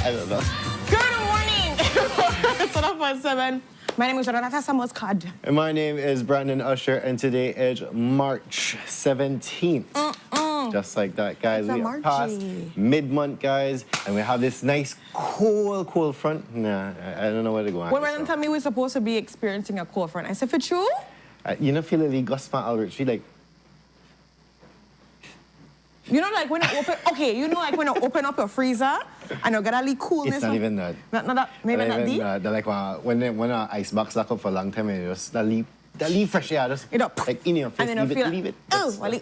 I don't know. Good morning. Sunup on 7. My name is Renata Samoskad. And my name is Brandon Usher, and today is March 17th. Just like that, guys. We are past mid-month, guys, and we have this nice, cool front. Nah, I don't know where to go on. When Brandon told me we're supposed to be experiencing a cold front, I said, for true? You know, feel like Gosman Albert, she like... You know, like when you open, okay, you know, like when you open up your freezer and you get a little coolness. It's not even that. Not that, maybe not deep? They're like when an ice box lock up for a long time, and just that leave fresh air, just like in your face, and leave it. That's about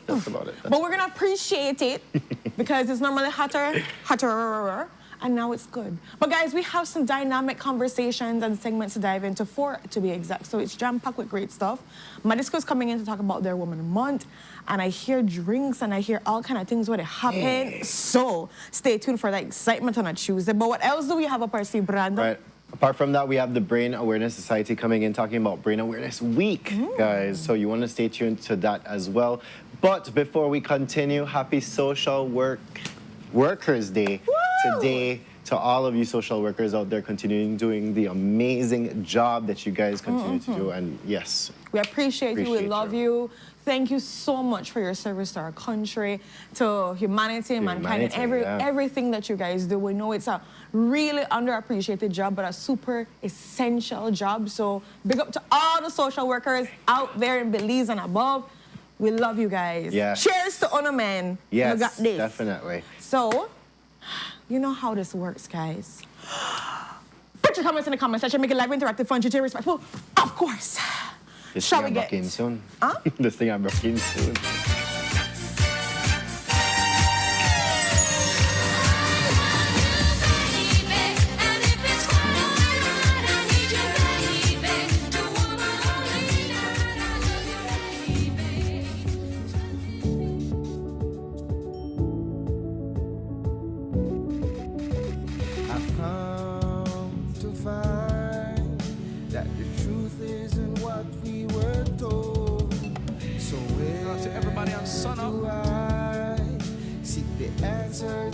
it. But we're gonna appreciate it because it's normally hotter, and now it's good. But guys, we have some dynamic conversations and segments to dive into, 4 to be exact. So it's jam-packed with great stuff. Madisco's coming in to talk about their Woman Month, and I hear drinks and I hear all kind of things where they happen. Hey. So stay tuned for that excitement on a Tuesday. But what else do we have up our sleeve, Brandon? Right. Apart from that, we have the Brain Awareness Society coming in talking about Brain Awareness Week, guys. So you want to stay tuned to that as well. But before we continue, happy Social Workers Day. Woo! Today, to all of you social workers out there continuing doing the amazing job that you guys continue to do. And yes, we appreciate you. We love you. Thank you so much for your service to our country, to humanity, mankind, and everything that you guys do. We know it's a really underappreciated job, but a super essential job. So big up to all the social workers out there in Belize and above. We love you guys. Yeah. Cheers to honor, man. Yes, you got this. Definitely. So, you know how this works, guys. Put your comments in the comment section. Make it live, interactive, fun, GT, respectful. Of course. Shall we get? Soon. Huh? This thing I'm rocking soon.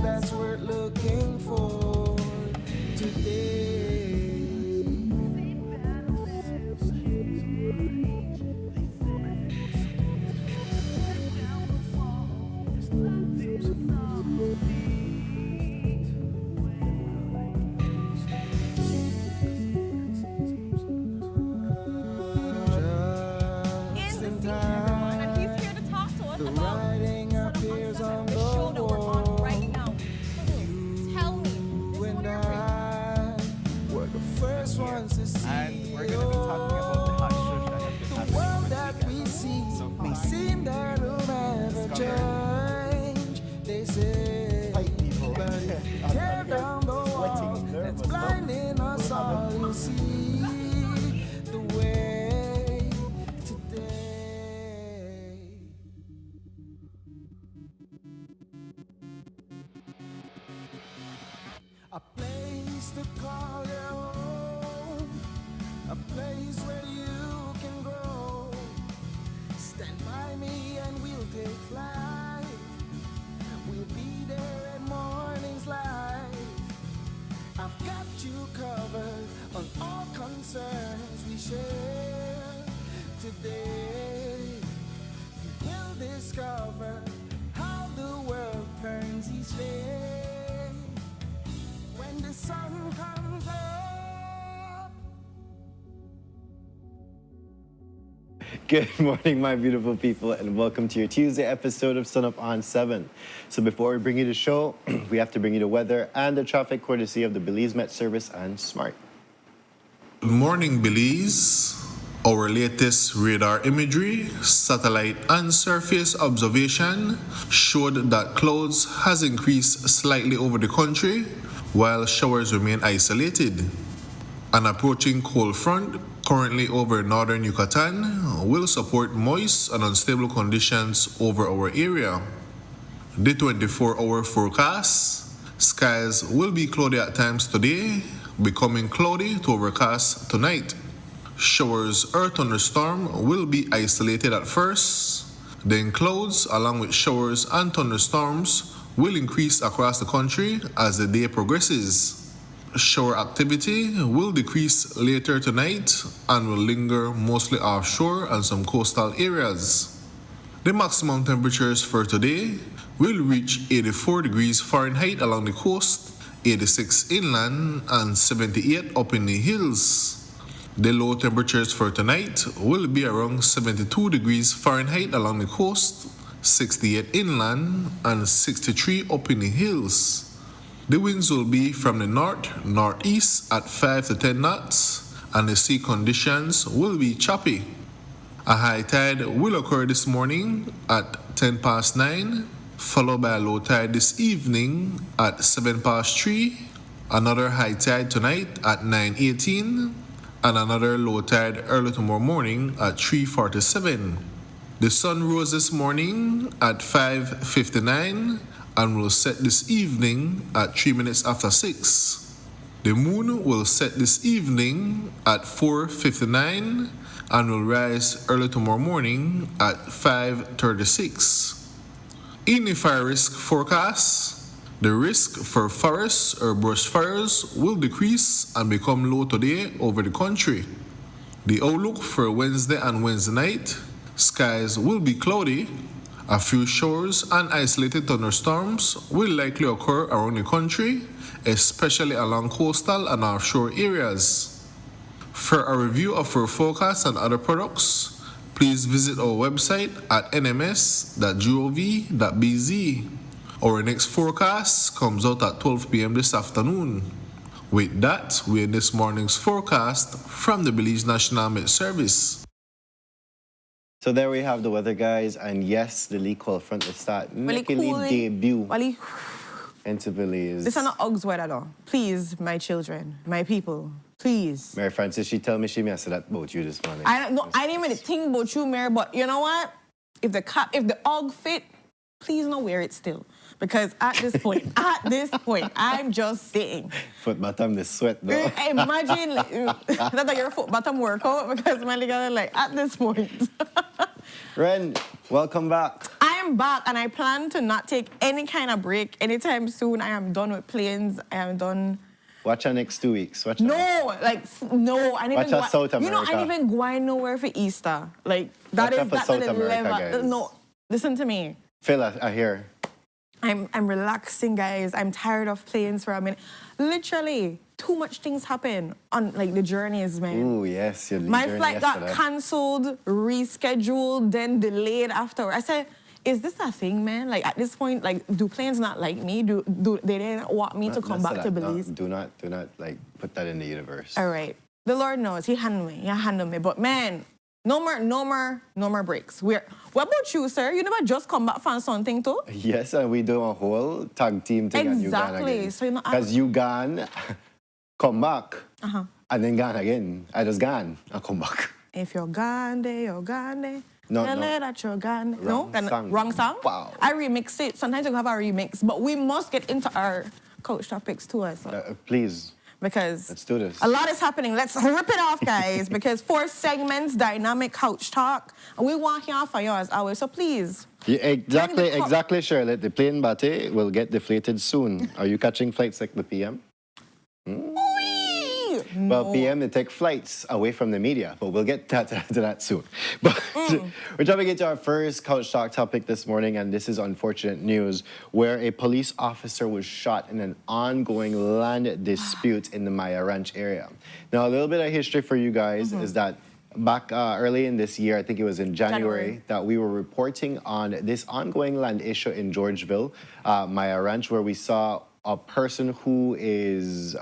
That's what we're looking for today. Just in time, and he's here to talk to us about writing appears on the wall. Right now. Tell me. We're the first ones to see. And we're going to be talking about the hot shush that has been happening. The world that we see may seem that will never change. They say, but if you tear down the wall that's blinding us all, you'll see the way today. A place to call your home, a place where you can grow. Stand by me and we'll take flight. We'll be there at morning's light. I've got you covered on all concerns we share today. You will discover how the world turns each day. When the sun comes up. Good morning, my beautiful people, and welcome to your Tuesday episode of Sunup on 7. So before we bring you the show, we have to bring you the weather and the traffic courtesy of the Belize Met Service and Smart. Good morning, Belize. Our latest radar imagery, satellite and surface observation showed that clouds has increased slightly over the country while showers remain isolated. An approaching cold front currently over northern Yucatan will support moist and unstable conditions over our area. The 24-hour forecast, skies will be cloudy at times today, becoming cloudy to overcast tonight. Showers or thunderstorm will be isolated at first, then clouds along with showers and thunderstorms will increase across the country as the day progresses. shower activity will decrease later tonight and will linger mostly offshore and some coastal areas. The maximum temperatures for today will reach 84 degrees Fahrenheit along the coast, 86 inland, and 78 up in the hills. The low temperatures for tonight will be around 72 degrees Fahrenheit along the coast, 68 inland, and 63 up in the hills. The winds will be from the northeast at 5 to 10 knots, and the sea conditions will be choppy. A high tide will occur this morning at 10 past 9, followed by a low tide this evening at 7 past 3, another high tide tonight at 9:18, and another low tide early tomorrow morning at 3:47. The sun rose this morning at 5:59 and will set this evening at 3 minutes after 6. The moon will set this evening at 4:59 and will rise early tomorrow morning at 5:36. In the fire risk forecast, the risk for forests or brush fires will decrease and become low today over the country. The outlook for Wednesday and Wednesday night, skies will be cloudy. A few showers and isolated thunderstorms will likely occur around the country, especially along coastal and offshore areas. For a review of our forecast and other products, please visit our website at nms.gov.bz. Our next forecast comes out at 12 p.m. this afternoon. With that, we end this morning's forecast from the Belize National Met Service. So there we have the weather, guys, and yes, the Lee cold front will start making its debut into Belize. This is not Uggs weather, though. Please, my children, my people, please. Mary Francis, she tell me she may have said that about you this morning. I didn't even think about you, Mary, but you know what? If the Ugg fit, please don't wear it still. Because at this point, I'm just saying. Foot bottom, the sweat, though. Imagine that your foot bottom workout because my nigga like at this point. Ren, welcome back. I am back and I plan to not take any kind of break anytime soon. I am done with planes. I am done. Watch our next 2 weeks. No. I didn't Watch our South America. You know, I didn't even go nowhere for Easter. Like that Watch is out for that South level. America, guys. No, listen to me. Phil, I hear. I'm relaxing, guys. I'm tired of planes for a minute. Literally, too much things happen on like the journeys, man. Ooh, yes, your My journey flight got yesterday. cancelled, rescheduled, then delayed after. I said, is this a thing, man? Like at this point, like do planes not like me? Do they didn't want me to come back to Belize? Do not like put that in the universe. All right. The Lord knows. He handled me. But man, no more breaks. What about you, sir? You never just come back from something too? Yes, and we do a whole tag team thing and you gone again. So because you gone, come back, and then gone again. I just gone, I come back. If you're gone, you're gone. No. That you're gone. Wrong song. Wow. I remix it. Sometimes you have a remix, but we must get into our coach topics too as well. Please. Because let's do this. A lot is happening. Let's rip it off, guys. Because 4 segments, dynamic couch talk, and we want here for yours always. So please. Yeah, exactly, Charlotte. The plane bate will get deflated soon. Are you catching flights like the PM? Well, PM, they take flights away from the media, but we'll get to that soon. But we're jumping into our first couch talk topic this morning, and this is unfortunate news, where a police officer was shot in an ongoing land dispute in the Maya Ranch area. Now, a little bit of history for you guys is that back early in this year, I think it was in January, that we were reporting on this ongoing land issue in Georgeville, Maya Ranch, where we saw a person who is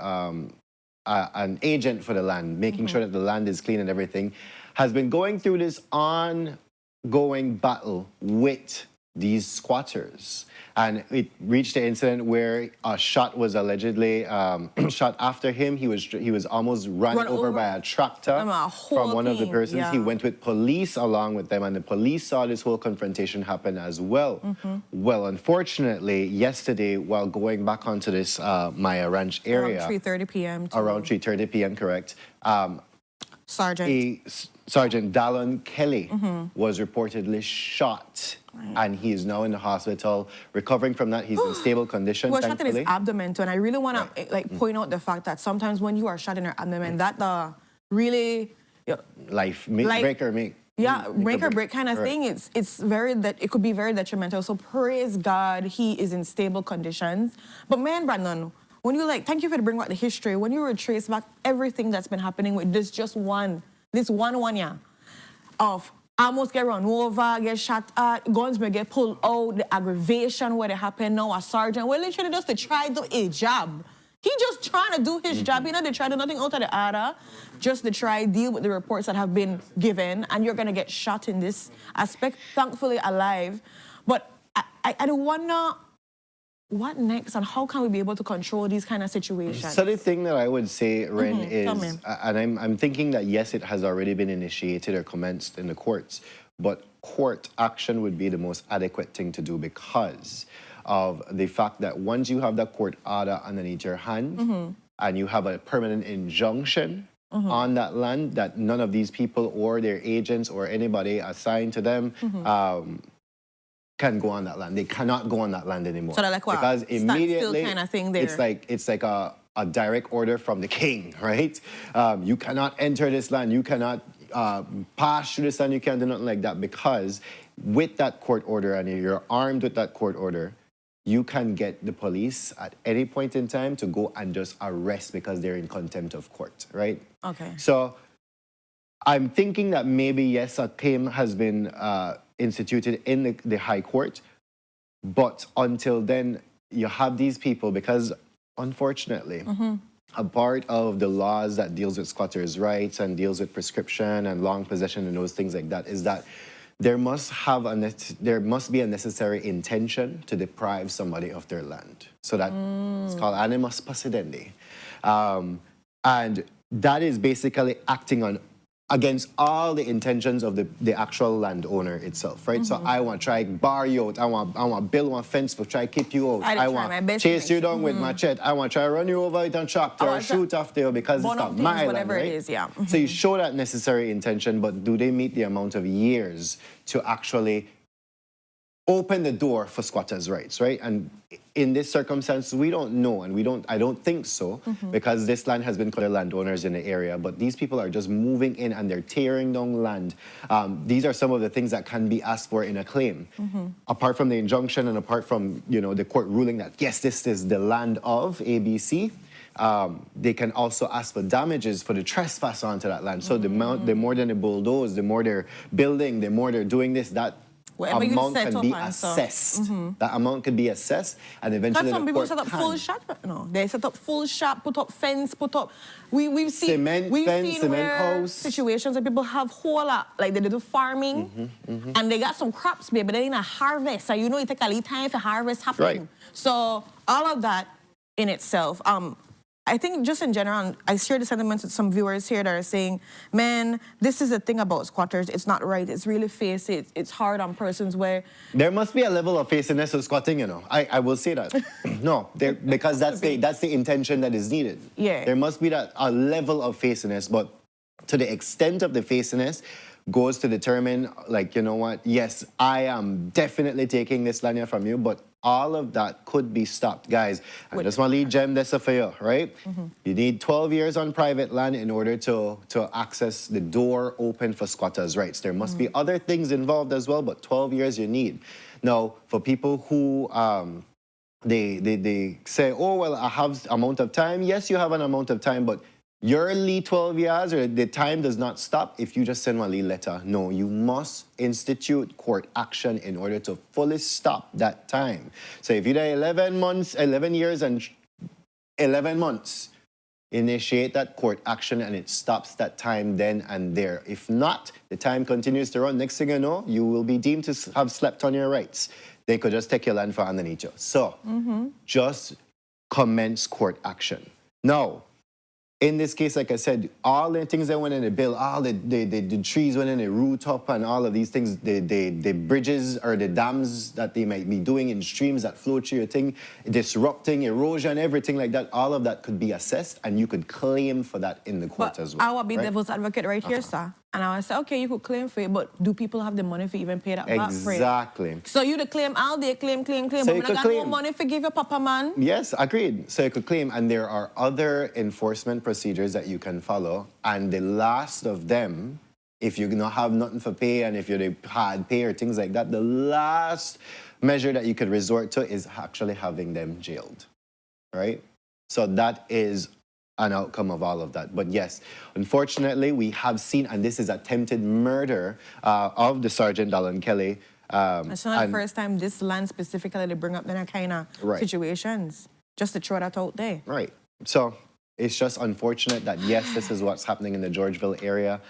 an agent for the land, making sure that the land is clean and everything, has been going through this ongoing battle with these squatters. And it reached the incident where a shot was allegedly shot after him. He was almost run over by a tractor from one of the persons. Yeah. He went with police along with them, and the police saw this whole confrontation happen as well. Well, unfortunately, yesterday, while going back onto this Maya Ranch area, around 3:30 p.m. Around 3:30 p.m., correct. Sergeant Dallon Kelly was reportedly shot and he is now in the hospital recovering from that. He's in stable condition, He was shot in his thankfully. abdomen too, and I really want to point out the fact that sometimes when you are shot in your abdomen, that really Break or make. make or break kind of thing. It's very that it could be very detrimental. So praise God, he is in stable conditions. But man, Brandon, when you thank you for bringing back the history. When you retrace back everything that's been happening with this one year of almost get run over, get shot at, guns may get pulled out, the aggravation where it happened now, a sergeant, well, literally just to try to do a job. He just trying to do his job. You know, they try to do nothing out of the other, just to try deal with the reports that have been given, and you're going to get shot in this aspect, thankfully alive. But I wonder what next and how can we be able to control these kind of situations? So the thing that I would say, Ren, is, and I'm thinking that yes, it has already been initiated or commenced in the courts, but court action would be the most adequate thing to do because of the fact that once you have that court order underneath your hand and you have a permanent injunction on that land that none of these people or their agents or anybody assigned to them can go on that land. They cannot go on that land anymore. So they're like, wow, because immediately kind of thing there. It's like a direct order from the king, right? You cannot enter this land. You cannot pass through this land. You can't do nothing like that because with that court order and you're armed with that court order, you can get the police at any point in time to go and just arrest because they're in contempt of court, right? Okay. So I'm thinking that maybe, yes, a claim has been instituted in the High Court, but until then, you have these people because, unfortunately, a part of the laws that deals with squatters' rights and deals with prescription and long possession and those things like that is that there must be a necessary intention to deprive somebody of their land. So that it's called animus possidendi. And that is basically acting against all the intentions of the actual landowner itself, right? So I want to try bar you out. I want build one fence to try keep you out. I want chase you down with machete. I want to try run you over with a tractor or shoot after you because it's not my land, whatever right? it is, yeah. So you show that necessary intention, but do they meet the amount of years to actually open the door for squatters' rights, right? And in this circumstance, we don't know, and I don't think so, because this land has been called landowners in the area, but these people are just moving in and they're tearing down land. These are some of the things that can be asked for in a claim. Apart from the injunction and apart from, the court ruling that, yes, this is the land of ABC, they can also ask for damages for the trespass onto that land. So the more than they bulldoze, the more they're building, the more they're doing this, that amount can be assessed. That amount can be assessed, and eventually some the people court set up can. full shop. No, they set up full shop, put up fence, put up. We've seen cement house situations where people have whole they do farming, and they got some crops, baby, but they in a harvest. So it take a little time for harvest happen. Right. So all of that in itself. I think just in general, I share the sentiments with some viewers here that are saying, man, this is the thing about squatters. It's not right. It's really facey. It's hard on persons where... There must be a level of faciness of squatting, I will say that. No, because that's the intention that is needed. Yeah. There must be a level of faciness, but to the extent of the faciness goes to determine, yes, I am definitely taking this land from you, but all of that could be stopped. Guys, I just want to lead gem this for you, right? You need 12 years on private land in order to access the door open for squatters' rights. There must be other things involved as well, but 12 years you need. Now, for people who they say, oh, well, I have amount of time. Yes, you have an amount of time, but your 12 years or the time does not stop if you just send one letter. No, you must institute court action in order to fully stop that time. So if you're 11 years and 11 months, initiate that court action and it stops that time then and there. If not, the time continues to run. Next thing you know, you will be deemed to have slept on your rights. They could just take your land for underneath you. So just commence court action. Now, in this case, like I said, all the things that went in the bill, all the trees went in the root up and all of these things, the bridges or the dams that they might be doing in streams that flow through your thing, disrupting erosion, everything like that, all of that could be assessed and you could claim for that in the court as well. I will be devil's advocate right here, sir. And I said, okay, you could claim for it, but do people have the money for even pay that back for it? Exactly. So you the claim all day, claim, So but you we could not got claim. no money for give your papa man. Yes, agreed. So you could claim, and there are other enforcement procedures that you can follow, and the last of them, if you don't have nothing for pay and if you're hard pay or things like that, the last measure that you could resort to is actually having them jailed, right? So that is an outcome of all of that. But yes, unfortunately, we have seen, and this is attempted murder of the Sergeant Dallin Kelly. It's not the first time this land specifically they bring up that kind of Right. situations. Just to throw that out there. Right. So it's just unfortunate that, yes, this is what's happening in the Georgeville area.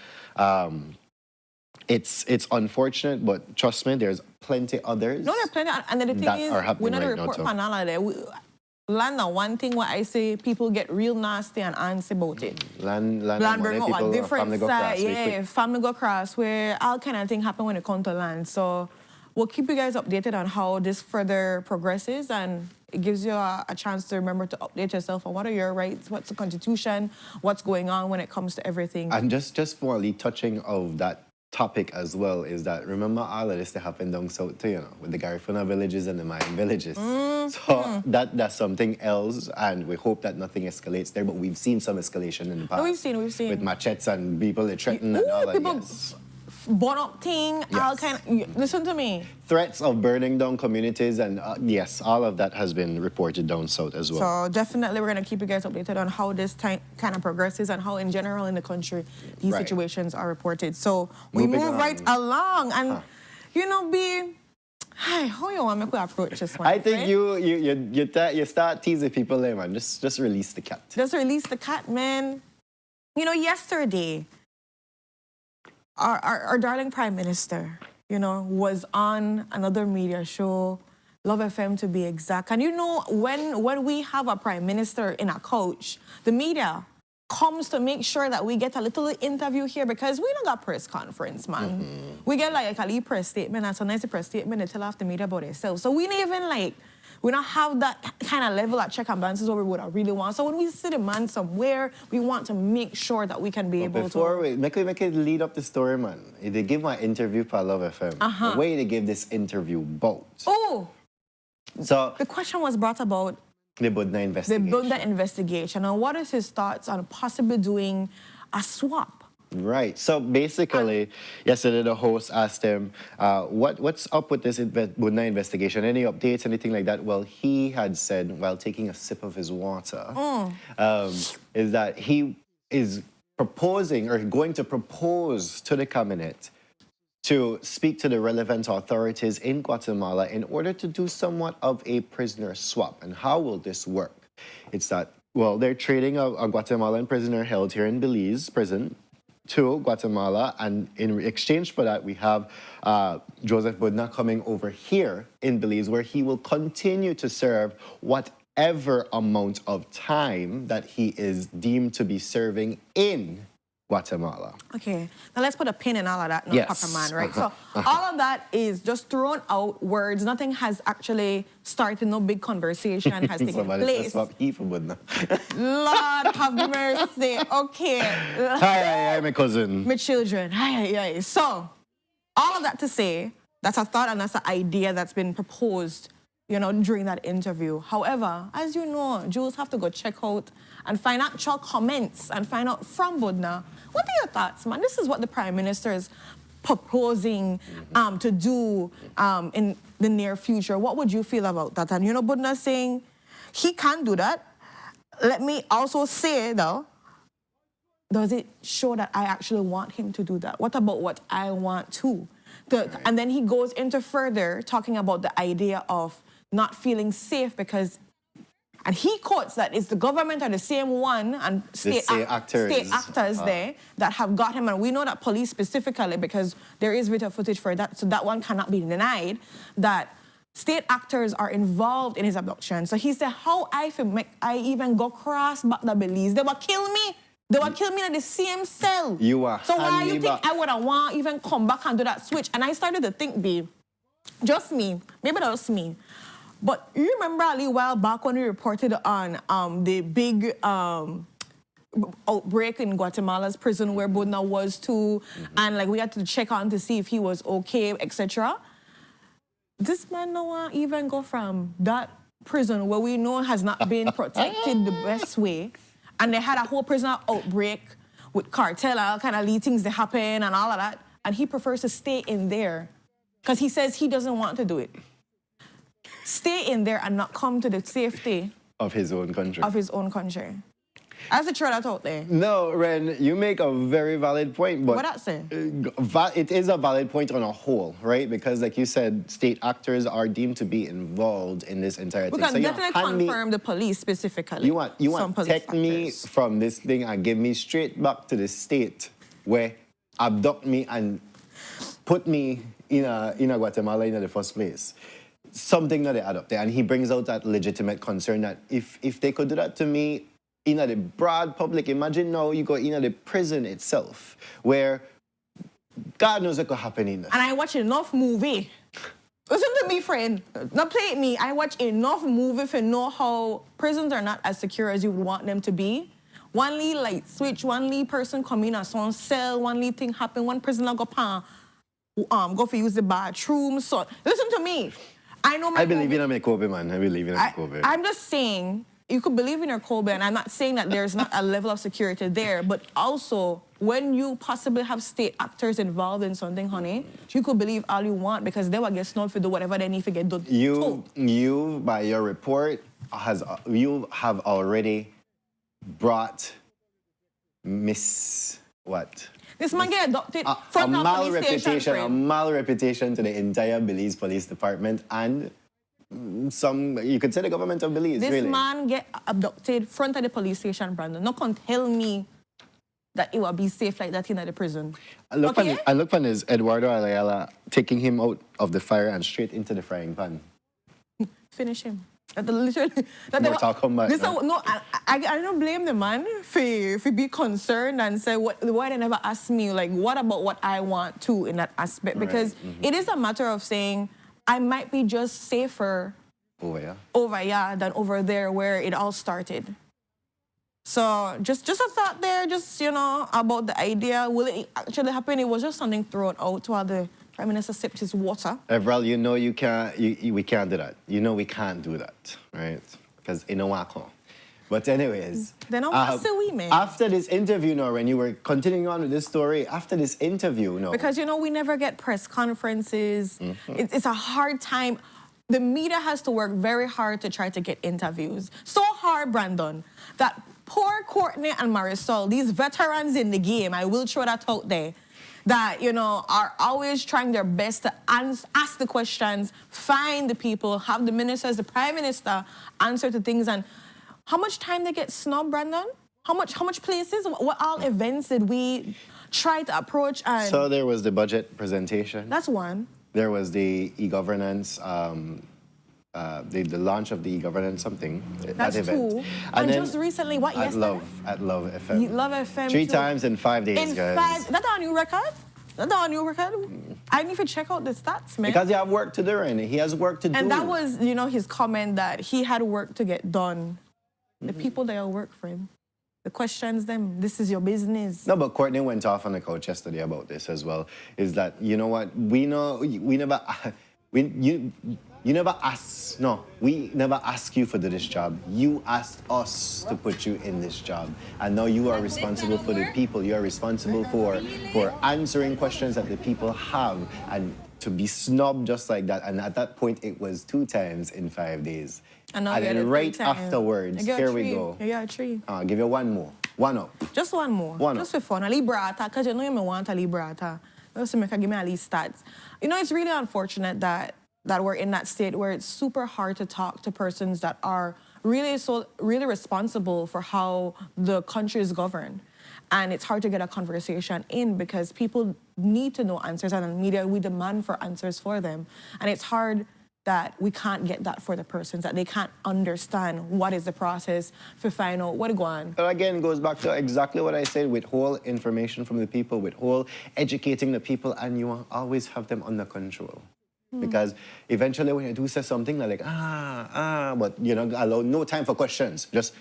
It's unfortunate, but trust me, there's plenty others. No, there are plenty. And then the thing that is, are happening we're not a right now, report too. on all of that. Land, one thing where I say people get real nasty and antsy about it. Land Bring up people, a different family go side, cross, real quick. family go cross, where all kind of thing happen when it comes to land. So we'll keep you guys updated on how this further progresses, and it gives you a chance to remember to update yourself on what are your rights, what's the Constitution, what's going on when it comes to everything. And just for the touching of that topic as well is that remember all of this that happened down south too, you know, with the Garifuna villages and the Mayan villages. So that's something else, and we hope that nothing escalates there. But we've seen some escalation in the past. We've seen. With machetes and people that threaten and all that. People Yes. burn up thing, all Yes. kind of, listen to me. Threats of burning down communities, and yes, all of that has been reported down south as well. So definitely we're going to keep you guys updated on how this kind of progresses and how in general in the country these Right. situations are reported. So we Moving move on. right along and, you know, hi, how you want me to approach this one? I think right? you start teasing people there, man. Just release the cat. Just release the cat, man. You know, yesterday, our darling Prime Minister, you know, was on another media show, Love FM to be exact. And you know, when we have a Prime Minister in a coach, the media comes to make sure that we get a little interview here because we don't got press conference, man. We get like a little press statement, and sometimes the press statement, they tell off the media about themselves. So we don't even like, we don't have that kind of level of check and balances what we would really want. So when we see the man somewhere, we want to make sure that we can be able Before to... we make it lead up the story, man. They give my interview for Love FM. The way they give this interview both. Oh, So the question was brought about the Budna the investigation. Bunda investigation, and what is his thoughts on possibly doing a swap? Right. So basically, yesterday the host asked him, what's up with this Budna investigation? Any updates, anything like that? Well, he had said, while taking a sip of his water, is that he is proposing or going to propose to the cabinet to speak to the relevant authorities in Guatemala in order to do somewhat of a prisoner swap. And how will this work? It's that, well, they're trading a Guatemalan prisoner held here in Belize prison to Guatemala, and in exchange for that, we have Joseph Budna coming over here in Belize, where he will continue to serve whatever amount of time that he is deemed to be serving in Guatemala. Okay, now let's put a pin in all of that, no Yes. Papa Man, right? So all of that is just thrown out words. Nothing has actually started, no big conversation has taken Somebody place. says swap he for Budna. Lord have mercy. Okay. Hi, my cousin. My children. Hi. So, all of that to say, that's a thought and that's an idea that's been proposed, you know, during that interview. However, as you know, Jules have to go check out and find actual comments and find out from Budna. What are your thoughts, man? This is what the Prime Minister is proposing to do in the near future. What would you feel about that? And you know, Budna saying he can't do that. Let me also say, though, does it show that I actually want him to do that? What about what I want to? And then he goes into further talking about the idea of not feeling safe because, and he quotes that it's the government are the same one and state actors there that have got him. And we know that police specifically, because there is video footage for that, so that one cannot be denied, that state actors are involved in his abduction. So he said, how I even go cross back the Belize? They will kill me. They will kill me in the same cell. You are so why you think back. I would have want even come back and do that switch? And I started to think, babe, just me, maybe that was me. But you remember a little while back when we reported on the big outbreak in Guatemala's prison where Bodna was too, and like we had to check on to see if he was okay, etc. This man no one even go from that prison where we know has not been protected the best way, and they had a whole prison outbreak with cartel, all kind of things that happen and all of that, and he prefers to stay in there because he says he doesn't want to do it. Stay in there and not come to the safety of his own country. Of his own country. That's a that out there. No, Ren, you make a very valid point, but what that say? It is a valid point on a whole, right? Because, like you said, state actors are deemed to be involved in this entire thing. We can so definitely confirm the police specifically. You want take me from this thing and give me straight back to the state where abduct me and put me in a Guatemala in the first place. Something that they add up there, and he brings out that legitimate concern that if they could do that to me in the broad public, imagine now you go in the prison itself, where God knows what could happen in there. And I watch enough movie. Listen to me, friend. Not play at me. I watch enough movie to know how prisons are not as secure as you would want them to be. One little light switch, one little person come in and some cell, one little thing happen, one prisoner go for use the bathroom. So listen to me. I believe in a Kobe, man. I believe in a Kobe. I'm just saying, you could believe in your Kobe, and I'm not saying that there's not a level of security there, but also, when you possibly have state actors involved in something, honey, you could believe all you want because they will get snubbed to do whatever they need to get done. You, by your report, you have already brought what? This man get adopted from a a mal reputation to the entire Belize Police Department and some, you could say the government of Belize, this really. This man get abducted front of the police station, Brandon. Not can tell me that it will be safe like that in the prison. I look on is Eduardo Ayala taking him out of the fire and straight into the frying pan. Finish him. Literally. I don't blame the man for be concerned and say, why they never ask me, like, what about what I want too in that aspect? Because it is a matter of saying, I might be just safer over here than over there where it all started. So just a thought there, just, about the idea. Will it actually happen? It was just something thrown out while the Prime Minister sipped his water. Everell, we can't do that. We can't do that, right? Because in a wacko. But anyways. Then after this interview, when you were continuing on with this story, after this interview, because, we never get press conferences. It's a hard time. The media has to work very hard to try to get interviews. So hard, Brandon, that poor Courtney and Marisol, these veterans in the game, I will throw that out there, that, are always trying their best to ask the questions, find the people, have the ministers, the Prime Minister answer to things. And how much time they get snubbed, Brandon? How much places? What all events did we try to approach? And so there was the budget presentation. That's one. There was the e-governance, the launch of the e-governance something. That's that event. Two. And then just recently, yesterday? At Love FM. Love FM. 3 times in 5 days, guys. That's our new record? That's our new record? I need to check out the stats, man. Because you have work to do, and he has work to do. And that was, his comment that he had work to get done. The people that are work for him. The questions them, this is your business. No, but Courtney went off on the couch yesterday about this as well. Is that, you know what, we never asked you for this job. You asked us to put you in this job. And now you are responsible for the people. You are responsible for answering questions that the people have. And to be snubbed just like that. And at that point, it was 2 times in 5 days. And then right afterwards, here we go. You got a tree. I'll give you one more. One up. Just one more. Just for fun. A librata, because you want a librata. Just to give me at least stats. It's really unfortunate that we're in that state where it's super hard to talk to persons that are really responsible for how the country is governed. And it's hard to get a conversation in because people need to know answers, and in the media, we demand for answers for them. And it's hard that we can't get that for the persons, that they can't understand what is the process to find out what to go on. But again, it goes back to exactly what I said, withhold information from the people, withhold educating the people, and you always have them under control. Because eventually when you do say something, they're like, but allow no time for questions. Just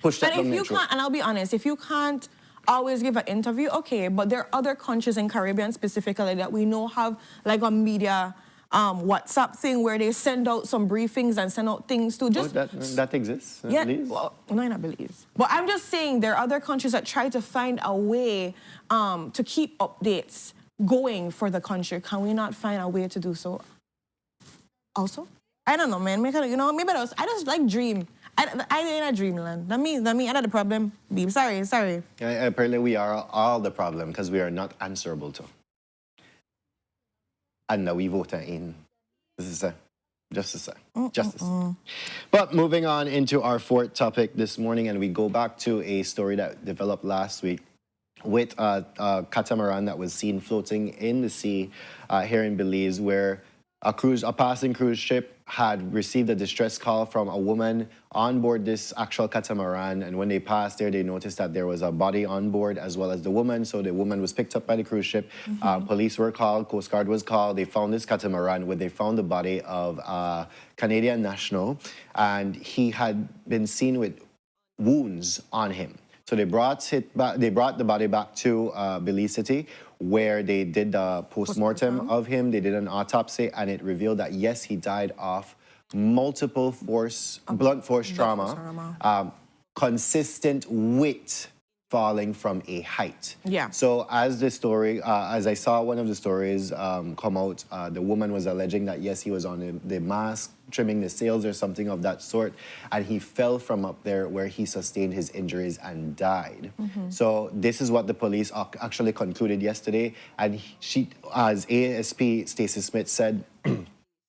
push that And down if their you throat. can't, and I'll be honest, if you can't always give an interview, okay, but there are other countries in Caribbean specifically that we know have like a media WhatsApp thing where they send out some briefings and send out things to Oh, just that exists, yeah, Belize? well, no, I not Belize. But I'm just saying there are other countries that try to find a way to keep updates going for the country. Can we not find a way to do so? Also, I don't know, man. Maybe I just like dream. I ain't a dreamland. That means I know the problem. Babe, sorry. Apparently, we are all the problem because we are not answerable to. And now we vote in. This is justice. Justice. But moving on into our fourth topic this morning, and we go back to a story that developed last week with a catamaran that was seen floating in the sea here in Belize, where a passing cruise ship had received a distress call from a woman on board this actual catamaran, and when they passed there, they noticed that there was a body on board as well as the woman. So the woman was picked up by the cruise ship. Police were called, Coast Guard was called. They found this catamaran where they found the body of a Canadian national, and he had been seen with wounds on him. So they brought the body back to Belize City, where they did the postmortem of him. They did an autopsy, and it revealed that yes, he died of multiple blunt force trauma, consistent with falling from a height. Yeah. So as I saw one of the stories come out, the woman was alleging that yes, he was on the mast trimming the sails or something of that sort, and he fell from up there where he sustained his injuries and died. So this is what the police actually concluded yesterday, and she, as ASP Stacey Smith said,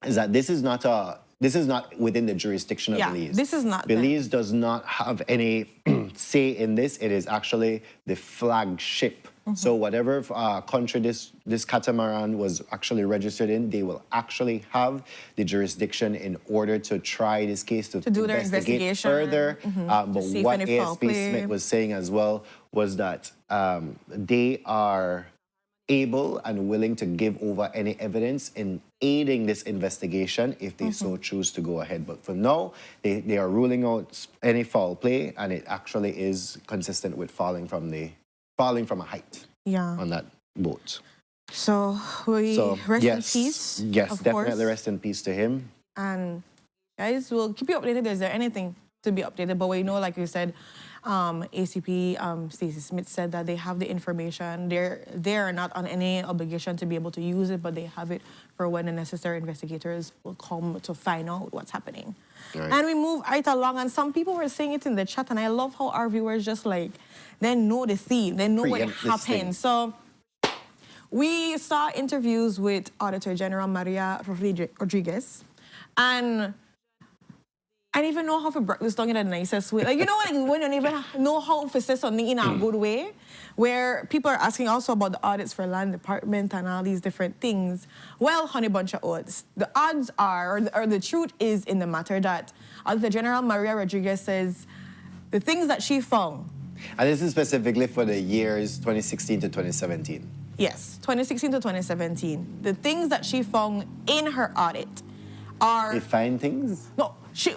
is that this is not within the jurisdiction of Belize. This is not Belize does not have any say in this. It is actually the flagship. So whatever country this catamaran was actually registered in, they will actually have the jurisdiction in order to try this case, to do their investigate investigation further. But see if what any foul ASP play. Smith was saying as well was that they are able and willing to give over any evidence in aiding this investigation if they so choose to go ahead. But for now, they are ruling out any foul play, and it actually is consistent with falling from a height on that boat. So we rest in peace. Yes, of definitely course. rest in peace to him. And guys, we'll keep you updated. Is there anything to be updated? But we know, like you said, ACP Stacey Smith said that they have the information. They're not on any obligation to be able to use it, but they have it for when the necessary investigators will come to find out what's happening. Right. And we move right along, and some people were saying it in the chat, and I love how our viewers just like, they know the theme, they know what Preempt this thing. happened. So we saw interviews with Auditor General Maria Rodriguez, and I didn't even know how to break this down in the nicest way. Like, you know what, like, when you don't even know how to say something in a good way, where people are asking also about the audits for land department and all these different things. Well, honey bunch of odds. The odds are, or the truth is in the matter that Auditor General Maria Rodriguez says the things that she found. And this is specifically for the years 2016 to 2017. Yes, 2016 to 2017. The things that she found in her audit are... They find things? No, she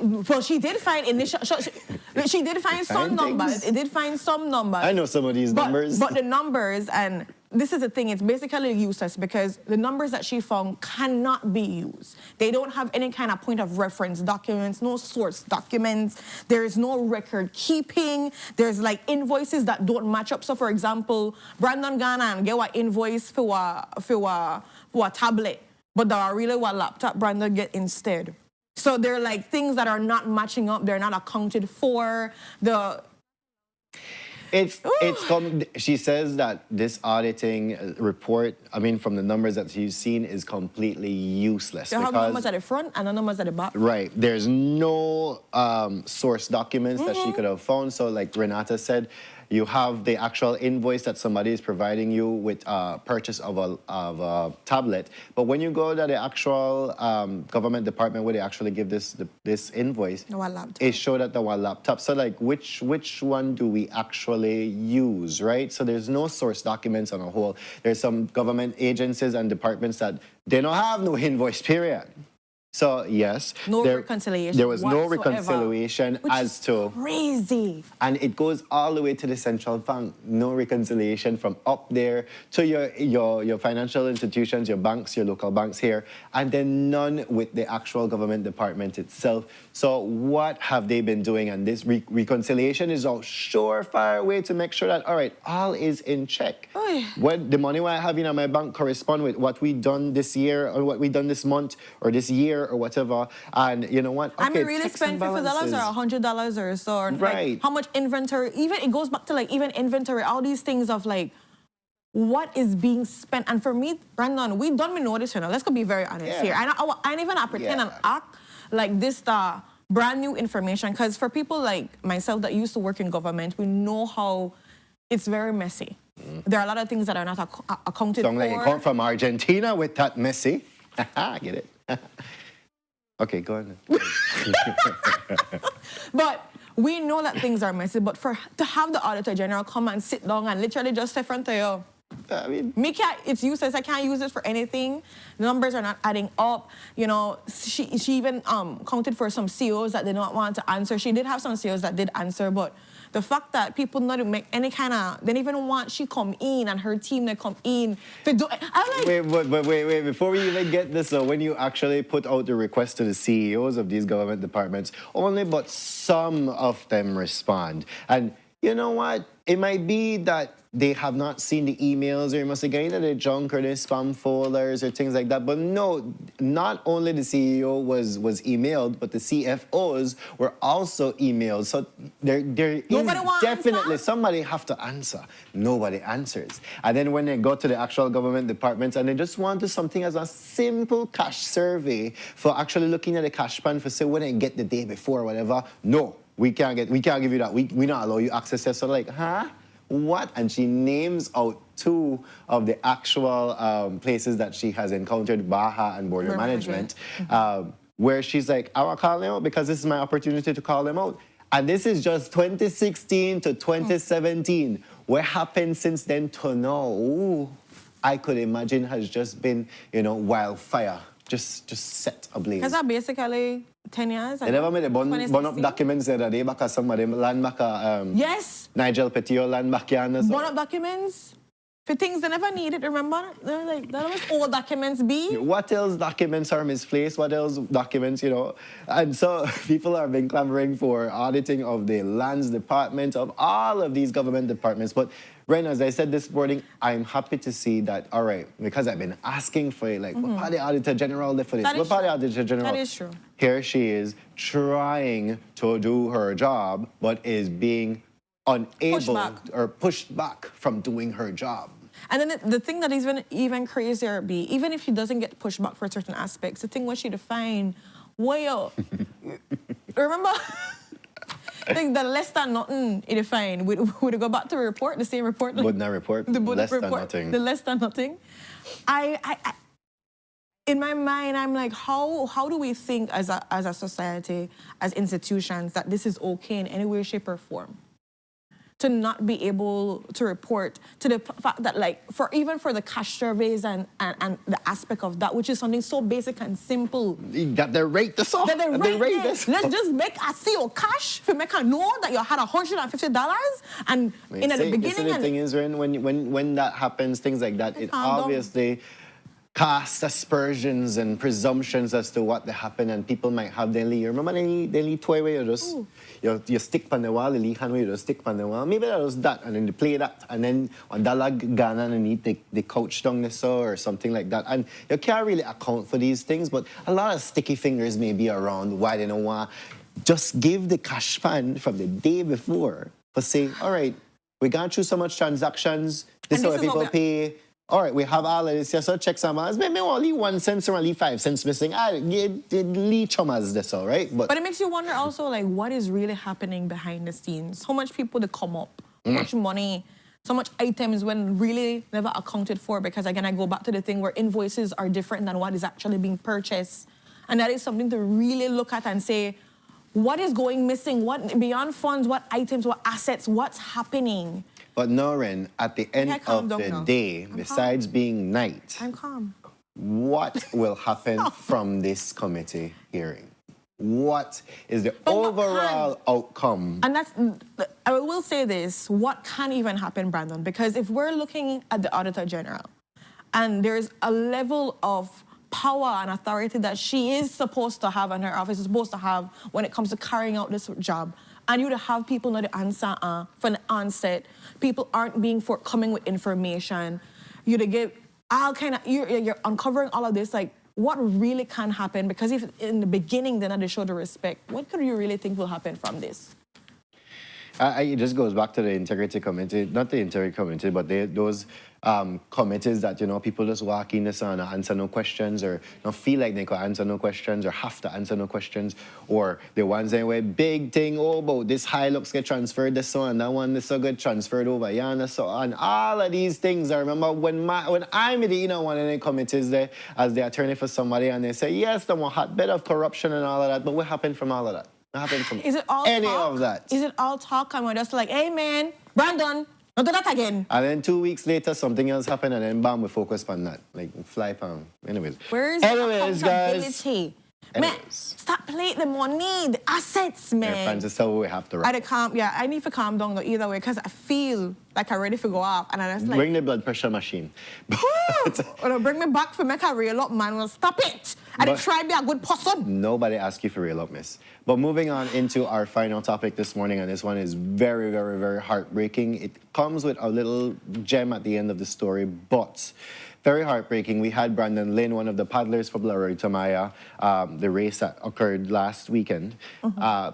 did find initial... She did find some numbers. It did find some numbers. I know some of these numbers. But the numbers, and this is the thing, it's basically useless because the numbers that she found cannot be used. They don't have any kind of point of reference documents, no source documents. There is no record keeping. There's like invoices that don't match up. So for example, Brandon Ghana get what invoice for a tablet, but there are really what laptop Brandon get instead. So they're like things that are not matching up. They're not accounted for. She says that this auditing report, I mean, from the numbers that she's seen, is completely useless. They have numbers at the front and the numbers at the back. Right. There's no source documents that she could have found. So like Renata said, you have the actual invoice that somebody is providing you with purchase of a tablet. But when you go to the actual government department where they actually give this invoice, it showed that the one laptop. So like which one do we actually use, right? So there's no source documents on a whole. There's some government agencies and departments that they don't have no invoice, period. So yes, No reconciliation There was no whatsoever, reconciliation which as is to, crazy. and it goes all the way to the central bank. No reconciliation from up there to your financial institutions, your banks, your local banks here, and then none with the actual government department itself. So what have they been doing? And this reconciliation is a surefire way to make sure that, all right, all is in check. Oy. When the money I have in my bank correspond with what we done this year or what we done this month or this year or whatever. And you know what? Okay, I mean, really checks spend and $50 balances. or $100 or so. Or Right. like how much inventory, even it goes back to like even inventory, all these things of like, what is being spent? And for me, Brandon, we don't know this, you know. Let's go be very honest Yeah. here. I ain't even pretend and act like this brand new information. Because for people like myself that used to work in government, we know how it's very messy. There are a lot of things that are not accounted Sound for. like you come from Argentina with that Messi. Get it? Okay, go on. But we know that things are messy. But to have the Auditor General come and sit down and literally just say front to you, I mean, it's useless. I can't use it for anything. The numbers are not adding up. You know, she even counted for some CEOs that did not want to answer. She did have some CEOs that did answer, but the fact that people not make any kind of, they didn't even want she come in and her team they come in to do. I'm like, wait. Before we even get this, though, when you actually put out the request to the CEOs of these government departments, only but some of them respond. And you know what? It might be that they have not seen the emails, or you must have gone into the junk or the spam folders or things like that. But no, not only the CEO was emailed, but the CFOs were also emailed. So there is definitely somebody have to answer. Nobody answers. And then when they go to the actual government departments and they just want to something as a simple cash survey for actually looking at the cash plan for say when they get the day before or whatever, no. We can't give you that. We not allow you access to. So like, huh? What? And she names out two of the actual places that she has encountered Baja and border management, where she's like, I want to call them out because this is my opportunity to call them out. And this is just 2016 to 2017. What happened since then to now? Ooh, I could imagine has just been, you know, wildfire. Just set ablaze. Because that basically 10 years. They never made a burn up documents the other day because some of them land back yes. Nigel Petio land back here. Burn up documents for things they never needed, remember? They're like, that was old documents be. What else documents are misplaced? What else documents, you know? And so people have been clamoring for auditing of the lands department, of all of these government departments. But Ren, as I said this morning, I'm happy to see that, all right, because I've been asking for it, like, what part of the Auditor General left for this? What part of the Auditor General? That is true. Here she is trying to do her job, but is being unable or pushed back from doing her job. And then the thing that is even crazier be, even if she doesn't get pushed back for certain aspects, the thing was she defined, well, remember? I think the less than nothing it defined. Would it go back to a report, the same report? Would not report, the less report, than nothing. The less than nothing. In my mind, I'm like, how do we think as a society, as institutions, that this is okay in any way, shape, or form? To not be able to report, to the fact that, like, even for the cash surveys and the aspect of that, which is something so basic and simple. That they rate this off. They rate this. Let's just make a CEO cash to make her know that you had $150 and in the beginning. The thing is, Ren, when that happens, things like that, it obviously casts aspersions and presumptions as to what happened, and people might have their lead. Remember the toy where you just you stick on the wall, the lead hand where you just stick on the wall. Maybe that was that, and then they play that, and then on that lag Ghana underneath the couch down the so or something like that. And you can't really account for these things, but a lot of sticky fingers may be around why they don't want. Just give the cash pan from the day before for saying, all right, we gone through so much transactions, this is how people pay. All right, we have all of this here, so check some balance. Maybe only 1 cent or only 5 cents missing. Lead chumas this, all right? But it makes you wonder also, like, what is really happening behind the scenes? So much people that come up, so much money, so much items when really never accounted for, because again, I go back to the thing where invoices are different than what is actually being purchased. And that is something to really look at and say, what is going missing? What beyond funds, what items, what assets, what's happening? But Noren, at the end of the day, besides being night, I'm calm. What will happen from this committee hearing? What is the But what overall outcome? And that's, I will say this, what can even happen, Brandon? Because if we're looking at the Auditor General, and there's a level of power and authority that she is supposed to have and her office is supposed to have when it comes to carrying out this job, and you to have people know the answer from the onset, people aren't being forthcoming with information, you to give all kind of, you're uncovering all of this, like, what really can happen? Because if in the beginning they're not to show the respect, what could you really think will happen from this? It just goes back to the integrity committee, not the integrity committee, but those committees that, you know, people just walk in this and answer no questions, or don't feel like they can answer no questions, or have to answer no questions, or the ones that were big thing, oh, about this Hilux get transferred this so, and that one this so get transferred over here, so on. All of these things, I remember when I'm in one of the committees there as the attorney for somebody, and they say, yes, there was a hotbed of corruption and all of that, but what happened from all of that? What happened from Is it all any talk? of that? Is it all talk and we're just like, hey man, Brandon, don't do that again? And then 2 weeks later, something else happened, and then bam, we focus on that. Like, fly pound. Anyways. Where's Anyways, guys. accountability? Man, Anyways. stop playing the money, the assets, man. Francis, tell we have to I wrap. had to calm, yeah, I need to calm down though, either way, because I feel like I'm ready to go off. And I just like, Bring the blood pressure machine. well, bring me back for make a real up, man. Well, stop it. I didn't try to be a good person. Nobody asked you for real up, miss. But moving on into our final topic this morning, and this one is very, very, very heartbreaking. It comes with a little gem at the end of the story, but very heartbreaking. We had Brandon Lynn, one of the paddlers for Blurry Tamaya, the race that occurred last weekend,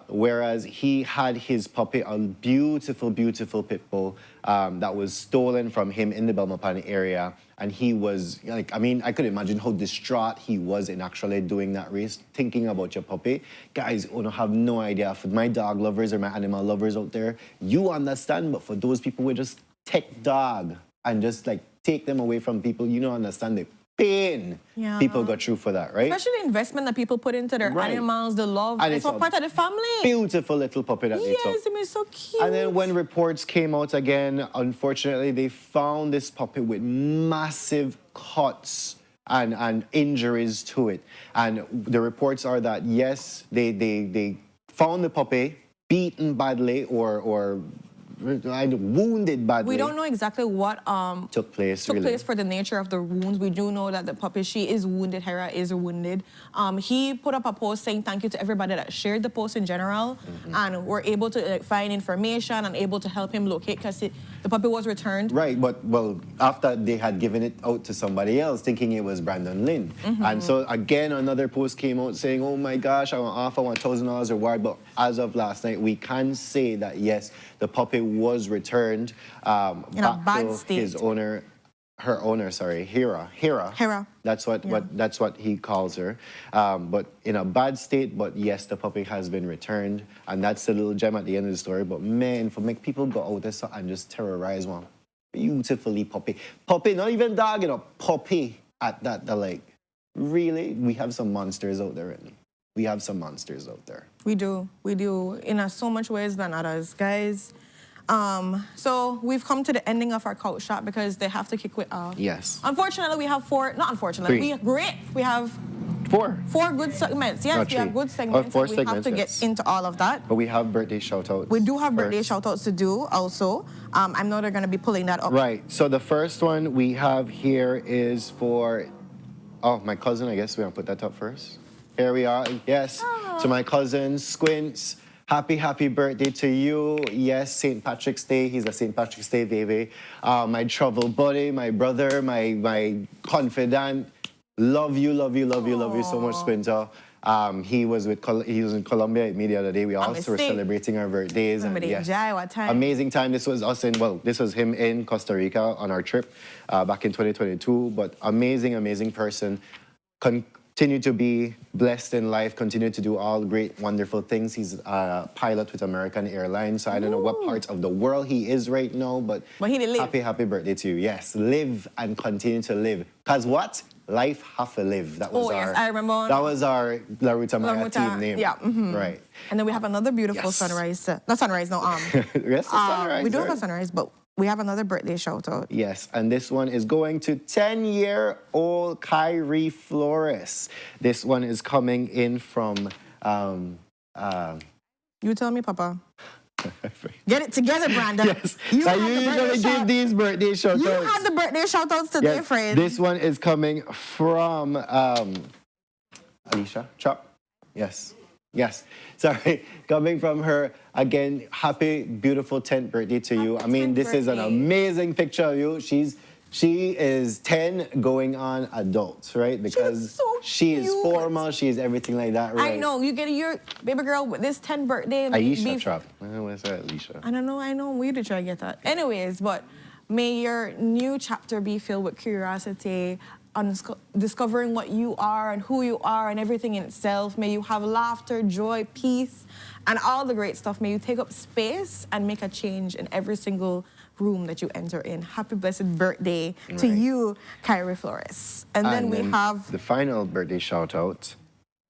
whereas he had his puppy, a beautiful, beautiful pit bull that was stolen from him in the Belmopan area. And he was, like, I mean, I could imagine how distraught he was in actually doing that race, thinking about your puppy. Guys, you don't have no idea. For my dog lovers or my animal lovers out there, you understand, but for those people who just take dog and just, like, take them away from people, you don't understand the pain people go through for that, right? Especially the investment that people put into their animals, the love, and it's all part of the family. Beautiful little puppy that they took. Yes, it was so cute. And then when reports came out again, unfortunately, they found this puppy with massive cuts and injuries to it. And the reports are that, yes, they found the puppy beaten badly or wounded badly. We don't know exactly what took place for the nature of the wounds. We do know that the puppy, she is wounded, Hera is wounded. He put up a post saying thank you to everybody that shared the post in general, and were able to find information and able to help him locate, because the puppy was returned. Right, but well, after they had given it out to somebody else, thinking it was Brandon Lynn. And so again, another post came out saying, oh my gosh, I want offer $1,000 reward. But as of last night, we can say that yes, the puppy was returned in a bad to state. his owner, her owner, sorry, Hera. Hera. That's what he calls her. But in a bad state, but yes, the puppy has been returned. And that's the little gem at the end of the story. But man, for make people go out there and just terrorize one beautifully puppy. Puppy, not even dog, you know, puppy at that, the like, really? We have some monsters out there, really. We have some monsters out there. We do, in so much ways than others, guys. So we've come to the ending of our couch shot because they have to kick it off. Yes. Unfortunately, we have four, not unfortunately, we have four good segments. Yes, we have good segments. Four we segments, have to yes. get into all of that. But we have birthday shout-outs. We do have first. birthday shout-outs to do also. I know they're going to be pulling that up. Right. So the first one we have here is for, oh, my cousin. I guess we're going to put that up first. Here we are. Yes. Aww. To my cousin, Squints. Happy birthday to you. Yes, St. Patrick's Day. He's a St. Patrick's Day baby. My travel buddy, my brother, my confidant. Love you so much, Squinter. He was in Colombia with me the other day. We also were celebrating our birthdays. And yes, amazing time. This was him in Costa Rica on our trip back in 2022. But amazing person. Continue to be blessed in life, continue to do all great, wonderful things. He's a pilot with American Airlines, so I don't know what part of the world he is right now, but he did live. Happy birthday to you. Yes, live and continue to live. Because what? Life have to live. That was I remember. That was our La Ruta Maya team name. Yeah. Right. And then we have another beautiful sunrise. Not sunrise, no. Yes, sunrise. We do have a sunrise, but we have another birthday shout out. Yes, and this one is going to 10-year-old Kyrie Flores. This one is coming in from... You tell me, Papa. Get it together, Brandon. Yes, You now have you the usually birthday give shout- these birthday shout-outs. You have the birthday shout outs today, Yes, friend. this one is coming from Alicia Chop. Yes. Yes. Sorry. Coming from her. Again, happy, beautiful 10th birthday to you. I mean, 10th this is an birthday. amazing picture of you. She is 10 going on adult, right? Because so she is cute. formal, she is everything like that, right? I know. You get your baby girl with this 10th birthday. Aisha Chop. What's that, Alicia? I don't know. I know. We to try to get that. Anyways, but may your new chapter be filled with curiosity, on discovering what you are and who you are and everything in itself. May you have laughter, joy, peace, and all the great stuff. May you take up space and make a change in every single room that you enter in. Happy blessed birthday to you, Kyrie Flores. And then we have the final birthday shout out.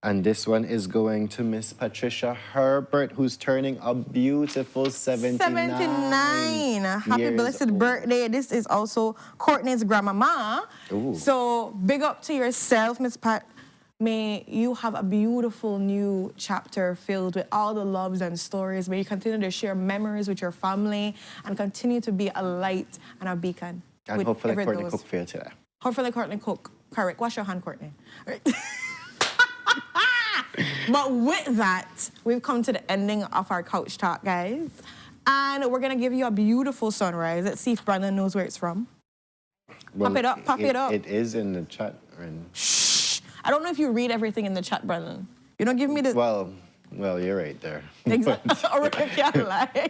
And this one is going to Miss Patricia Herbert, who's turning a beautiful 79. 79. Happy years blessed old. birthday. This is also Courtney's grandmama. Ooh. So big up to yourself, Miss Pat. May you have a beautiful new chapter filled with all the loves and stories. May you continue to share memories with your family and continue to be a light and a beacon. And with hopefully every Courtney those- cook for you today. Hopefully Courtney cook. Correct. Wash your hand, Courtney. All right. But with that, we've come to the ending of our couch talk, guys. And we're going to give you a beautiful sunrise. Let's see if Brandon knows where it's from. Well, Pop it up, pop it up. It is in the chat. And Shh. I don't know if you read everything in the chat, Brandon. You don't give me the... well, you're right there. Exactly. Or I can't lie.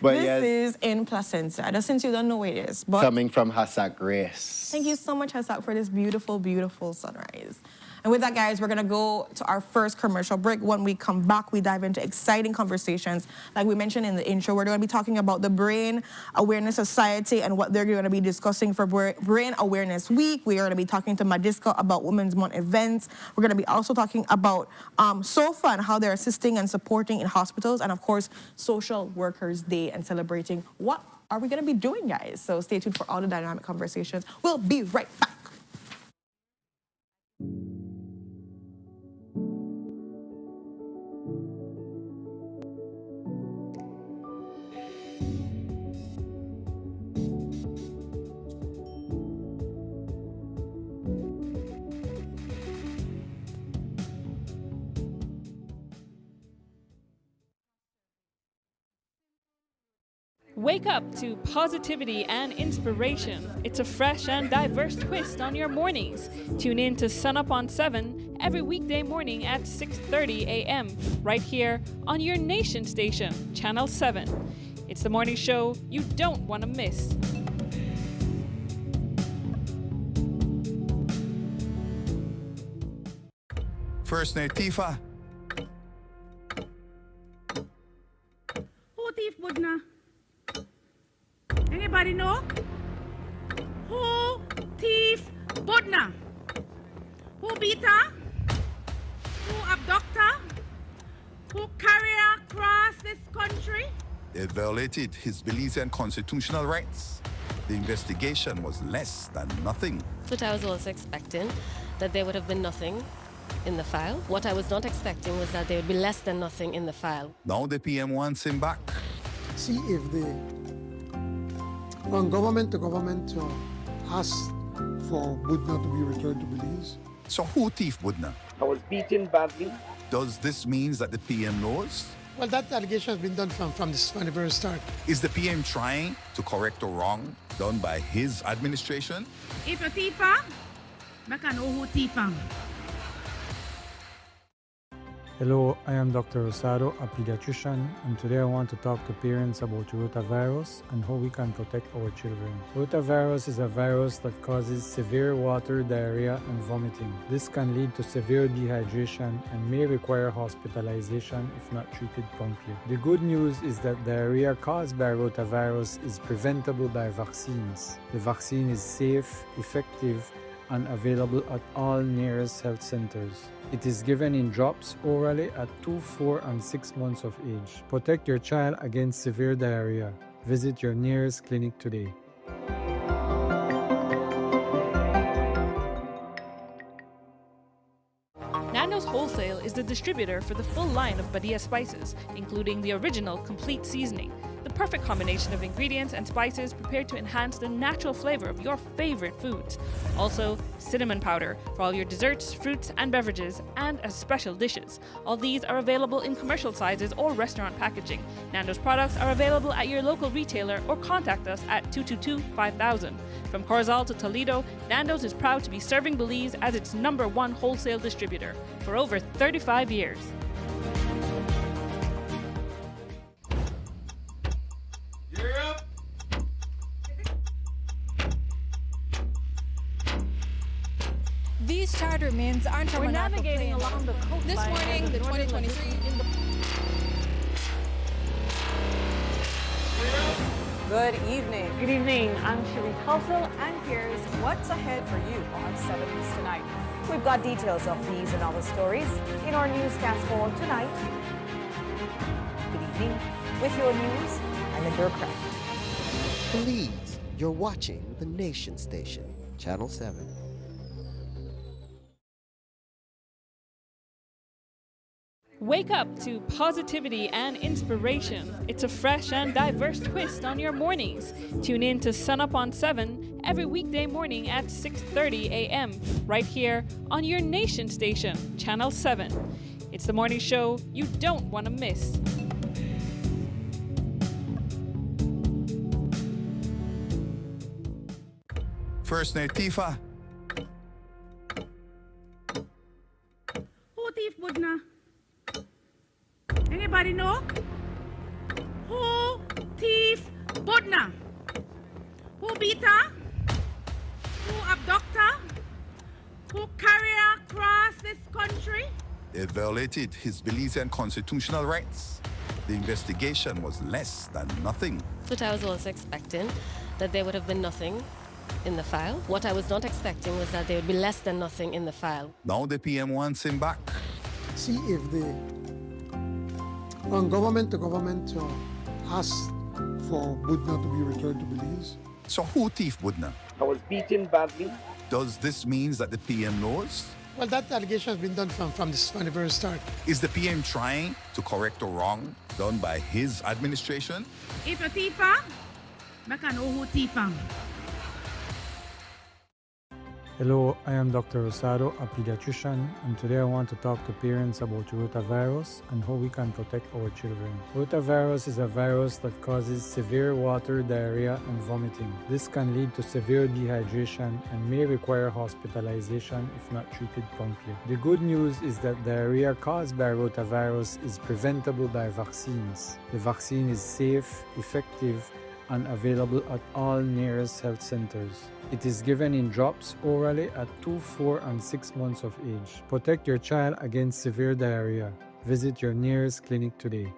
But This yes. is in Placentia. Just since you don't know where it is. But Coming from Hassak Grace. thank you so much, Hassan, for this beautiful, beautiful sunrise. And with that, guys, we're going to go to our first commercial break. When we come back, we dive into exciting conversations. Like we mentioned in the intro, we're going to be talking about the Brain Awareness Society and what they're going to be discussing for Brain Awareness Week. We are going to be talking to Madiska about Women's Month events. We're going to be also talking about SOFA and how they're assisting and supporting in hospitals. And, of course, Social Workers Day and celebrating what are we going to be doing, guys. So stay tuned for all the dynamic conversations. We'll be right back. Wake up to positivity and inspiration. It's a fresh and diverse twist on your mornings. Tune in to Sunup on 7 every weekday morning at 6:30 a.m. right here on your nation station, Channel 7. It's the morning show you don't want to miss. First name Tifa. Who thief Budna? Anybody know? Who thief Budna? Who beat her? Who abduct her? Who carry her across this country? It violated his Belizean constitutional rights. The investigation was less than nothing. That's what I was also expecting, that there would have been nothing in the file. What I was not expecting was that there would be less than nothing in the file. Now the PM wants him back. See if from government to government ask for Budna to be returned to Belize. So who thief Budna? I was beaten badly. Does this mean that the PM knows? Well, that allegation has been done from the very start. Is the PM trying to correct a wrong done by his administration? If you thief her, make I know who thief her. Hello, I am Dr. Rosado, a pediatrician, and today I want to talk to parents about rotavirus and how we can protect our children. Rotavirus is a virus that causes severe water, diarrhea, and vomiting. This can lead to severe dehydration and may require hospitalization if not treated promptly. The good news is that diarrhea caused by rotavirus is preventable by vaccines. The vaccine is safe, effective, and available at all nearest health centers. It is given in drops orally at 2, 4, and 6 months of age. Protect your child against severe diarrhea. Visit your nearest clinic today. Nando's Wholesale is the distributor for the full line of Badia spices, including the original complete seasoning, the perfect combination of ingredients and spices prepared to enhance the natural flavor of your favorite foods. Also, cinnamon powder for all your desserts, fruits, and beverages, and as special dishes. All these are available in commercial sizes or restaurant packaging. Nando's products are available at your local retailer or contact us at 222-5000. From Corozal to Toledo, Nando's is proud to be serving Belize as its #1 wholesale distributor for over 35 years. These charter mints aren't from We're an navigating along the coastline. This morning, the 2023. Good evening. Good evening. I'm Shireen Halsell, And here's what's ahead for you on 7 News tonight. We've got details of these and other stories in our newscast for tonight. Good evening. With your news, I'm Indra Craig. Belize, you're watching the Nation Station, Channel 7. Wake up to positivity and inspiration. It's a fresh and diverse twist on your mornings. Tune in to Sunup on 7 every weekday morning at 6:30 a.m. right here on your Nation Station, Channel 7. It's the morning show you don't want to miss. First name Tifa. Who thief Budna? Anybody know? Who thief Budna? Who beat her? Who abduct her? Who carry her across this country? It violated his Belizean constitutional rights. The investigation was less than nothing. But I was also expecting that there would have been nothing in the file. What I was not expecting was that there would be less than nothing in the file. Now the PM wants him back. See if the from government to government ask for Budna to be returned to Belize. So who thief Budna? I was beaten badly. Does this mean that the PM knows? Well, that allegation has been done from the very start. Is the PM trying to correct a wrong done by his administration? If a thief her, I can know who thief her. Hello, I am Dr. Rosado, a pediatrician, and today I want to talk to parents about rotavirus and how we can protect our children. Rotavirus is a virus that causes severe water, diarrhea, and vomiting. This can lead to severe dehydration and may require hospitalization if not treated promptly. The good news is that diarrhea caused by rotavirus is preventable by vaccines. The vaccine is safe, effective, and available at all nearest health centers. It is given in drops orally at 2, 4, and 6 months of age. Protect your child against severe diarrhea. Visit your nearest clinic today.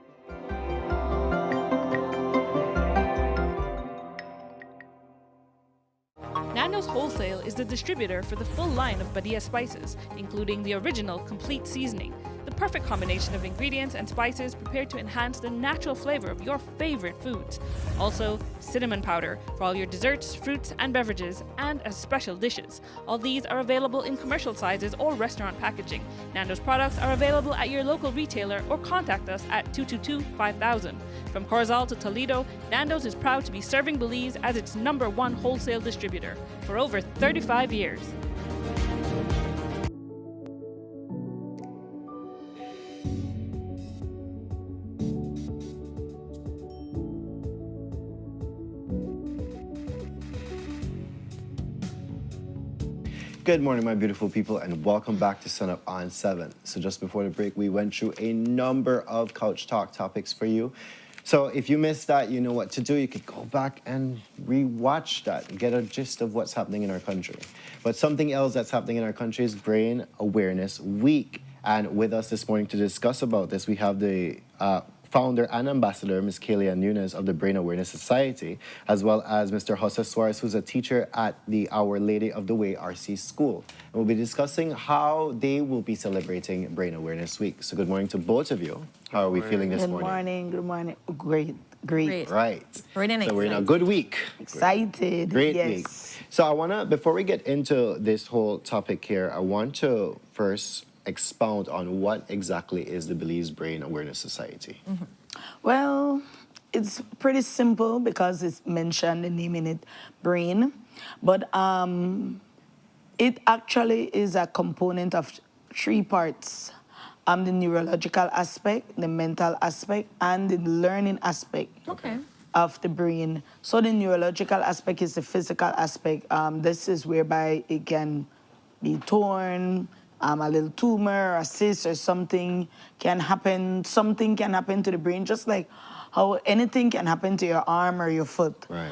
Nando's Wholesale is the distributor for the full line of Badia spices, including the original complete seasoning, the perfect combination of ingredients and spices prepared to enhance the natural flavor of your favorite foods. Also, cinnamon powder for all your desserts, fruits, and beverages, and as special dishes. All these are available in commercial sizes or restaurant packaging. Nando's products are available at your local retailer or contact us at 222-5000. From Corozal to Toledo, Nando's is proud to be serving Belize as its #1 wholesale distributor for over 35 years. Good morning, my beautiful people, and welcome back to Sunup on 7. So just before the break, we went through a number of Couch Talk topics for you. So if you missed that, you know what to do. You could go back and re-watch that and get a gist of what's happening in our country. But something else that's happening in our country is Brain Awareness Week. And with us this morning to discuss about this, we have the founder and ambassador, Ms. Kalia Nunes of the Brain Awareness Society, as well as Mr. Jose Suarez, who's a teacher at the Our Lady of the Way RC School. And we'll be discussing how they will be celebrating Brain Awareness Week. So good morning to both of you. How are we feeling this morning? Good morning. Great. Great. Right. Great and so we're in a good week. Excited. Great yes. week. So I want to, before we get into this whole topic here, I want to first expound on what exactly is the Belize Brain Awareness Society. Well, it's pretty simple because it's mentioned, the name in it, brain. But it actually is a component of 3 parts. The neurological aspect, the mental aspect, and the learning aspect of the brain. So the neurological aspect is the physical aspect. This is whereby it can be torn, a little tumor, a cyst, or something can happen. Something can happen to the brain, just like how anything can happen to your arm or your foot. Right.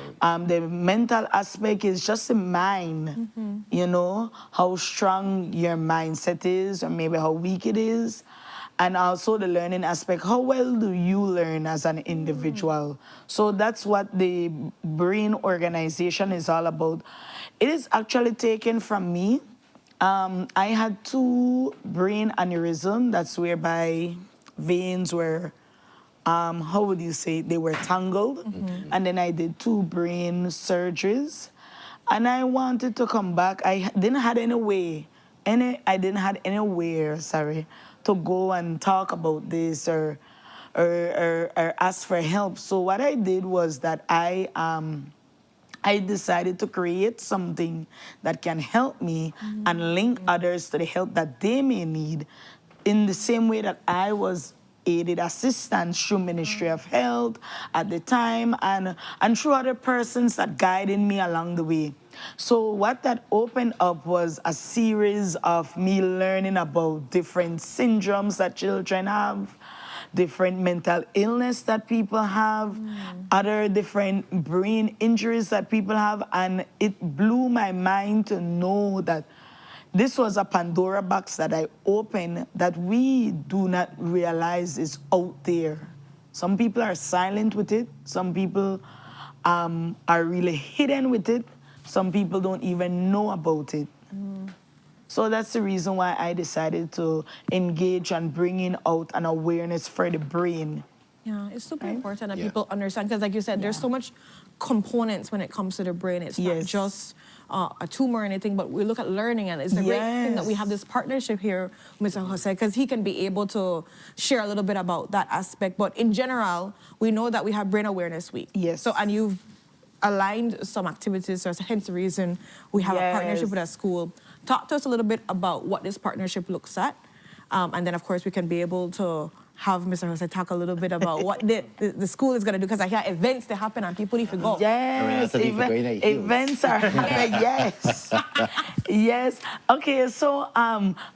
The mental aspect is just the mind, you know, how strong your mindset is, or maybe how weak it is. And also the learning aspect, how well do you learn as an individual? So that's what the brain organization is all about. It is actually taken from me. I had 2 brain aneurysm. That's whereby veins were, how would you say, they were tangled. And then I did 2 brain surgeries. And I wanted to come back. I didn't have any way, to go and talk about this or ask for help. So what I did was that I decided to create something that can help me and link others to the help that they may need, in the same way that I was aided assistance through Ministry of Health at the time, and through other persons that guided me along the way. So what that opened up was a series of me learning about different syndromes that children have, different mental illness that people have, other different brain injuries that people have, and it blew my mind to know that this was a Pandora box that I opened that we do not realize is out there. Some people are silent with it. Some people are really hidden with it. Some people don't even know about it. So that's the reason why I decided to engage and bringing out an awareness for the brain. Yeah, it's super important that people understand, because like you said, there's so much components when it comes to the brain. It's not just a tumor or anything, but we look at learning, and it's a great thing that we have this partnership here, Mr. Jose, because he can be able to share a little bit about that aspect. But in general, we know that we have Brain Awareness Week. Yes. So, and you've aligned some activities, so hence the reason we have a partnership with a school. Talk to us a little bit about what this partnership looks at, and then of course we can be able to have Mr. Jose talk a little bit about what the school is going to do, because I hear events that happen and people need to go. Yes, events are happening, yes. Yes. Okay, so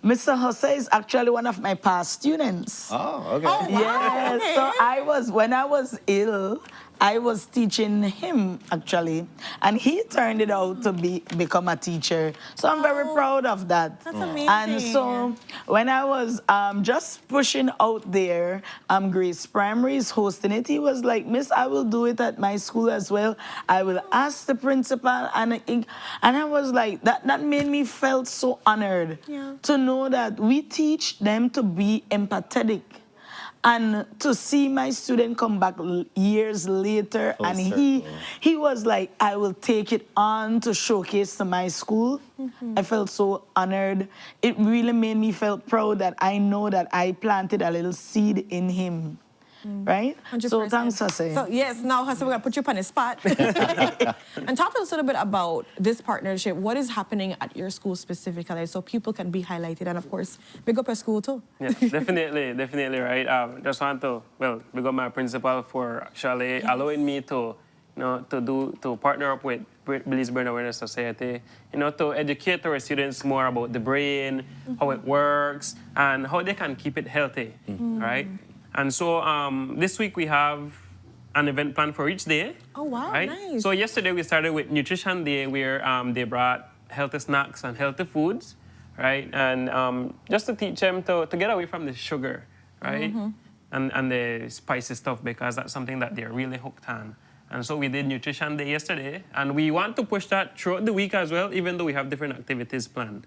Mr. Jose is actually one of my past students. Oh, okay. Oh, wow. Yes, Okay. so when I was ill, I was teaching him, actually, and he turned it out to become a teacher. So I'm very proud of that. That's amazing. And so when I was just pushing out there, Grace Primary is hosting it, he was like, Miss, I will do it at my school as well. I will ask the principal. And I was like, that made me felt so honored to know that we teach them to be empathetic. And to see my student come back years later, and he was like, I will take it on to showcase to my school. I felt so honored. It really made me feel proud that I know that I planted a little seed in him. Right? 100%. So thanks, Jose. So yes, now Jose, we're going to put you up on the spot. And talk to us a little bit about this partnership. What is happening at your school specifically, so people can be highlighted, and of course, big up your school too. Yeah, definitely, right? Just want to, big up my principal for actually allowing me to, to partner up with Belize Brain Awareness Society, to educate our students more about the brain, how it works, and how they can keep it healthy, right? And so this week we have an event planned for each day. Oh, wow, right? nice. So yesterday we started with Nutrition Day, where they brought healthy snacks and healthy foods, right? And just to teach them to get away from the sugar, right? and the spicy stuff because that's something that they're really hooked on. And so we did Nutrition Day yesterday, and we want to push that throughout the week as well, even though we have different activities planned.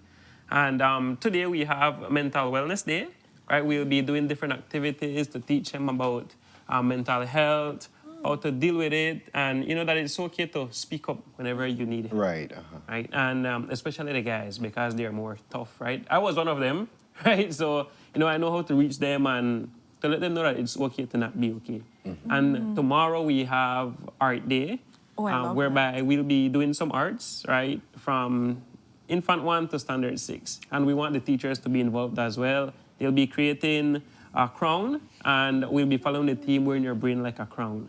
And today we have Mental Wellness Day, right? We'll be doing different activities to teach them about mental health, how to deal with it, and you know that it's okay to speak up whenever you need it. Right. Right, and especially the guys because they're more tough, right? I was one of them, right? So you know I know how to reach them and to let them know that it's okay to not be okay. And tomorrow we have Art Day, whereby we'll be doing some arts, right, from infant 1 to standard 6, and we want the teachers to be involved as well. They'll be creating a crown, and we'll be following the theme "Wearing Your Brain Like a Crown."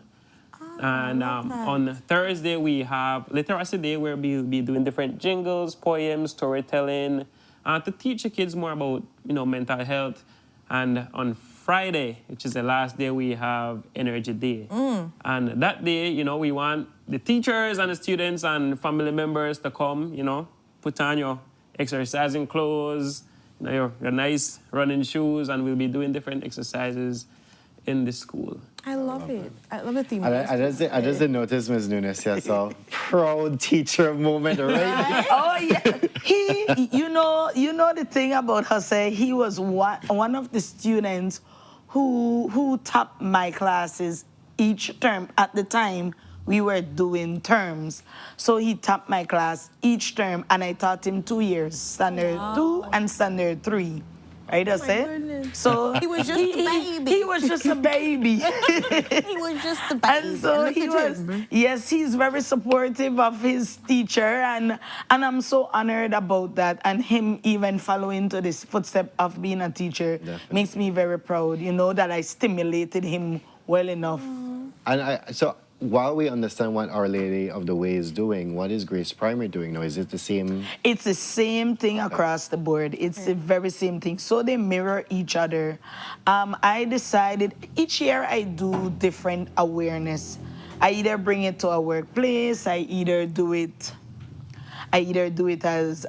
And on Thursday, we have Literacy Day, where we'll be doing different jingles, poems, storytelling, to teach the kids more about, you know, mental health. And on Friday, which is the last day, we have Energy Day. And that day, you know, we want the teachers and the students and family members to come, you know, put on your exercising clothes, you know, your nice running shoes, and we'll be doing different exercises in the school. I love it. I love the theme. I just didn't notice Ms. Nunes here, so proud teacher moment, right? Oh yeah. You know the thing about Jose, he was one of the students who topped my classes each term. At the time, we were doing terms. So he topped my class each term, and I taught him 2 years, standard 2 and standard 3. Right, Jose? So he was just a baby. He was just a baby. He was just a baby. And so he was, yes, he's very supportive of his teacher, and I'm so honored about that. And him even following to this footstep of being a teacher makes me very proud, you know, that I stimulated him well enough. And so while we understand what Our Lady of the Way is doing, what is Grace Primary doing now? Is it the same? It's the same thing across the board. It's the very same thing. So they mirror each other. I decided each year I do different awareness. I either bring it to a workplace. I either do it as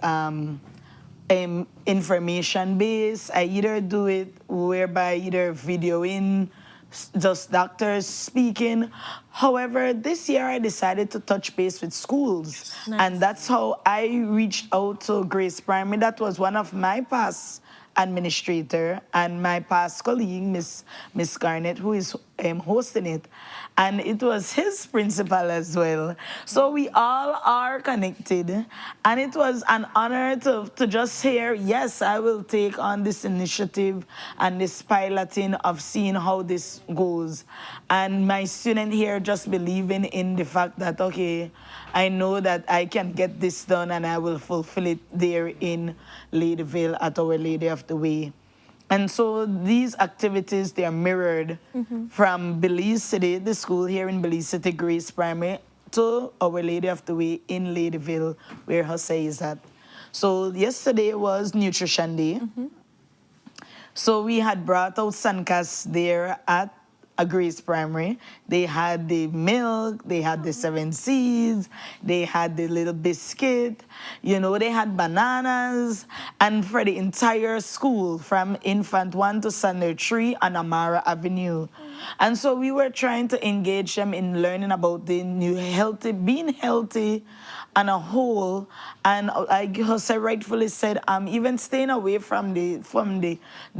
information based. I either do it whereby either videoing, just doctors speaking. However, this year I decided to touch base with schools. Nice. And that's how I reached out to Grace Primary. That was one of my past administrator and my past colleague, Miss Garnett, who is hosting it. And it was his principal as well. So we all are connected. And it was an honor to just hear, yes, I will take on this initiative and this piloting of seeing how this goes. And my student here just believing in the fact that, okay, I know that I can get this done and I will fulfill it there in Ladyville at Our Lady of the Way. And so these activities, they are mirrored from Belize City, the school here in Belize City, Grace Primary, to Our Lady of the Way in Ladyville, where Jose is at. So yesterday was Nutrition Day. So we had brought out Suncast there at a Grace Primary. They had the milk, they had the 7 seeds, they had the little biscuit, you know, they had bananas, and for the entire school from infant 1 to standard 3 on Amara Avenue. And so we were trying to engage them in learning about the new being healthy on a whole, and like Jose rightfully said, even staying away from the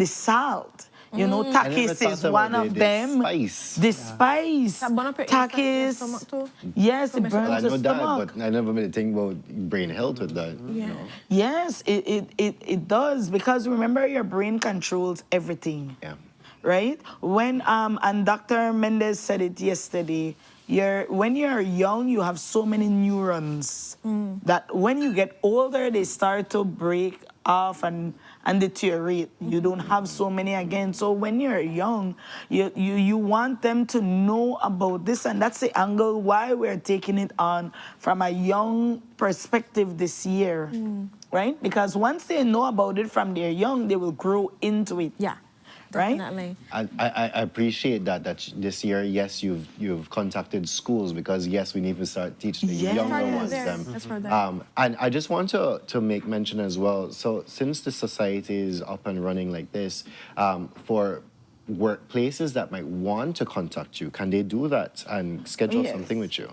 salt. You know, takis is one of them. Spice. The spice. Takis. Yes, it burns the stomach. But I never made a thing about brain health with that. Yeah. You know? Yes, it does, because remember, your brain controls everything. Yeah. Right? When and Dr. Mendez said it yesterday, when you're young, you have so many neurons that when you get older, they start to break off and deteriorate. You don't have so many again. So when you're young, you want them to know about this, and that's the angle why we're taking it on from a young perspective this year, right? Because once they know about it from they're young, they will grow into it. Yeah. Right? Definitely. I appreciate that this year, yes, you've contacted schools, because yes, we need to start teaching the younger ones them. And I just want to make mention as well. So since the society is up and running like this, for workplaces that might want to contact you, can they do that and schedule Yes. something with you?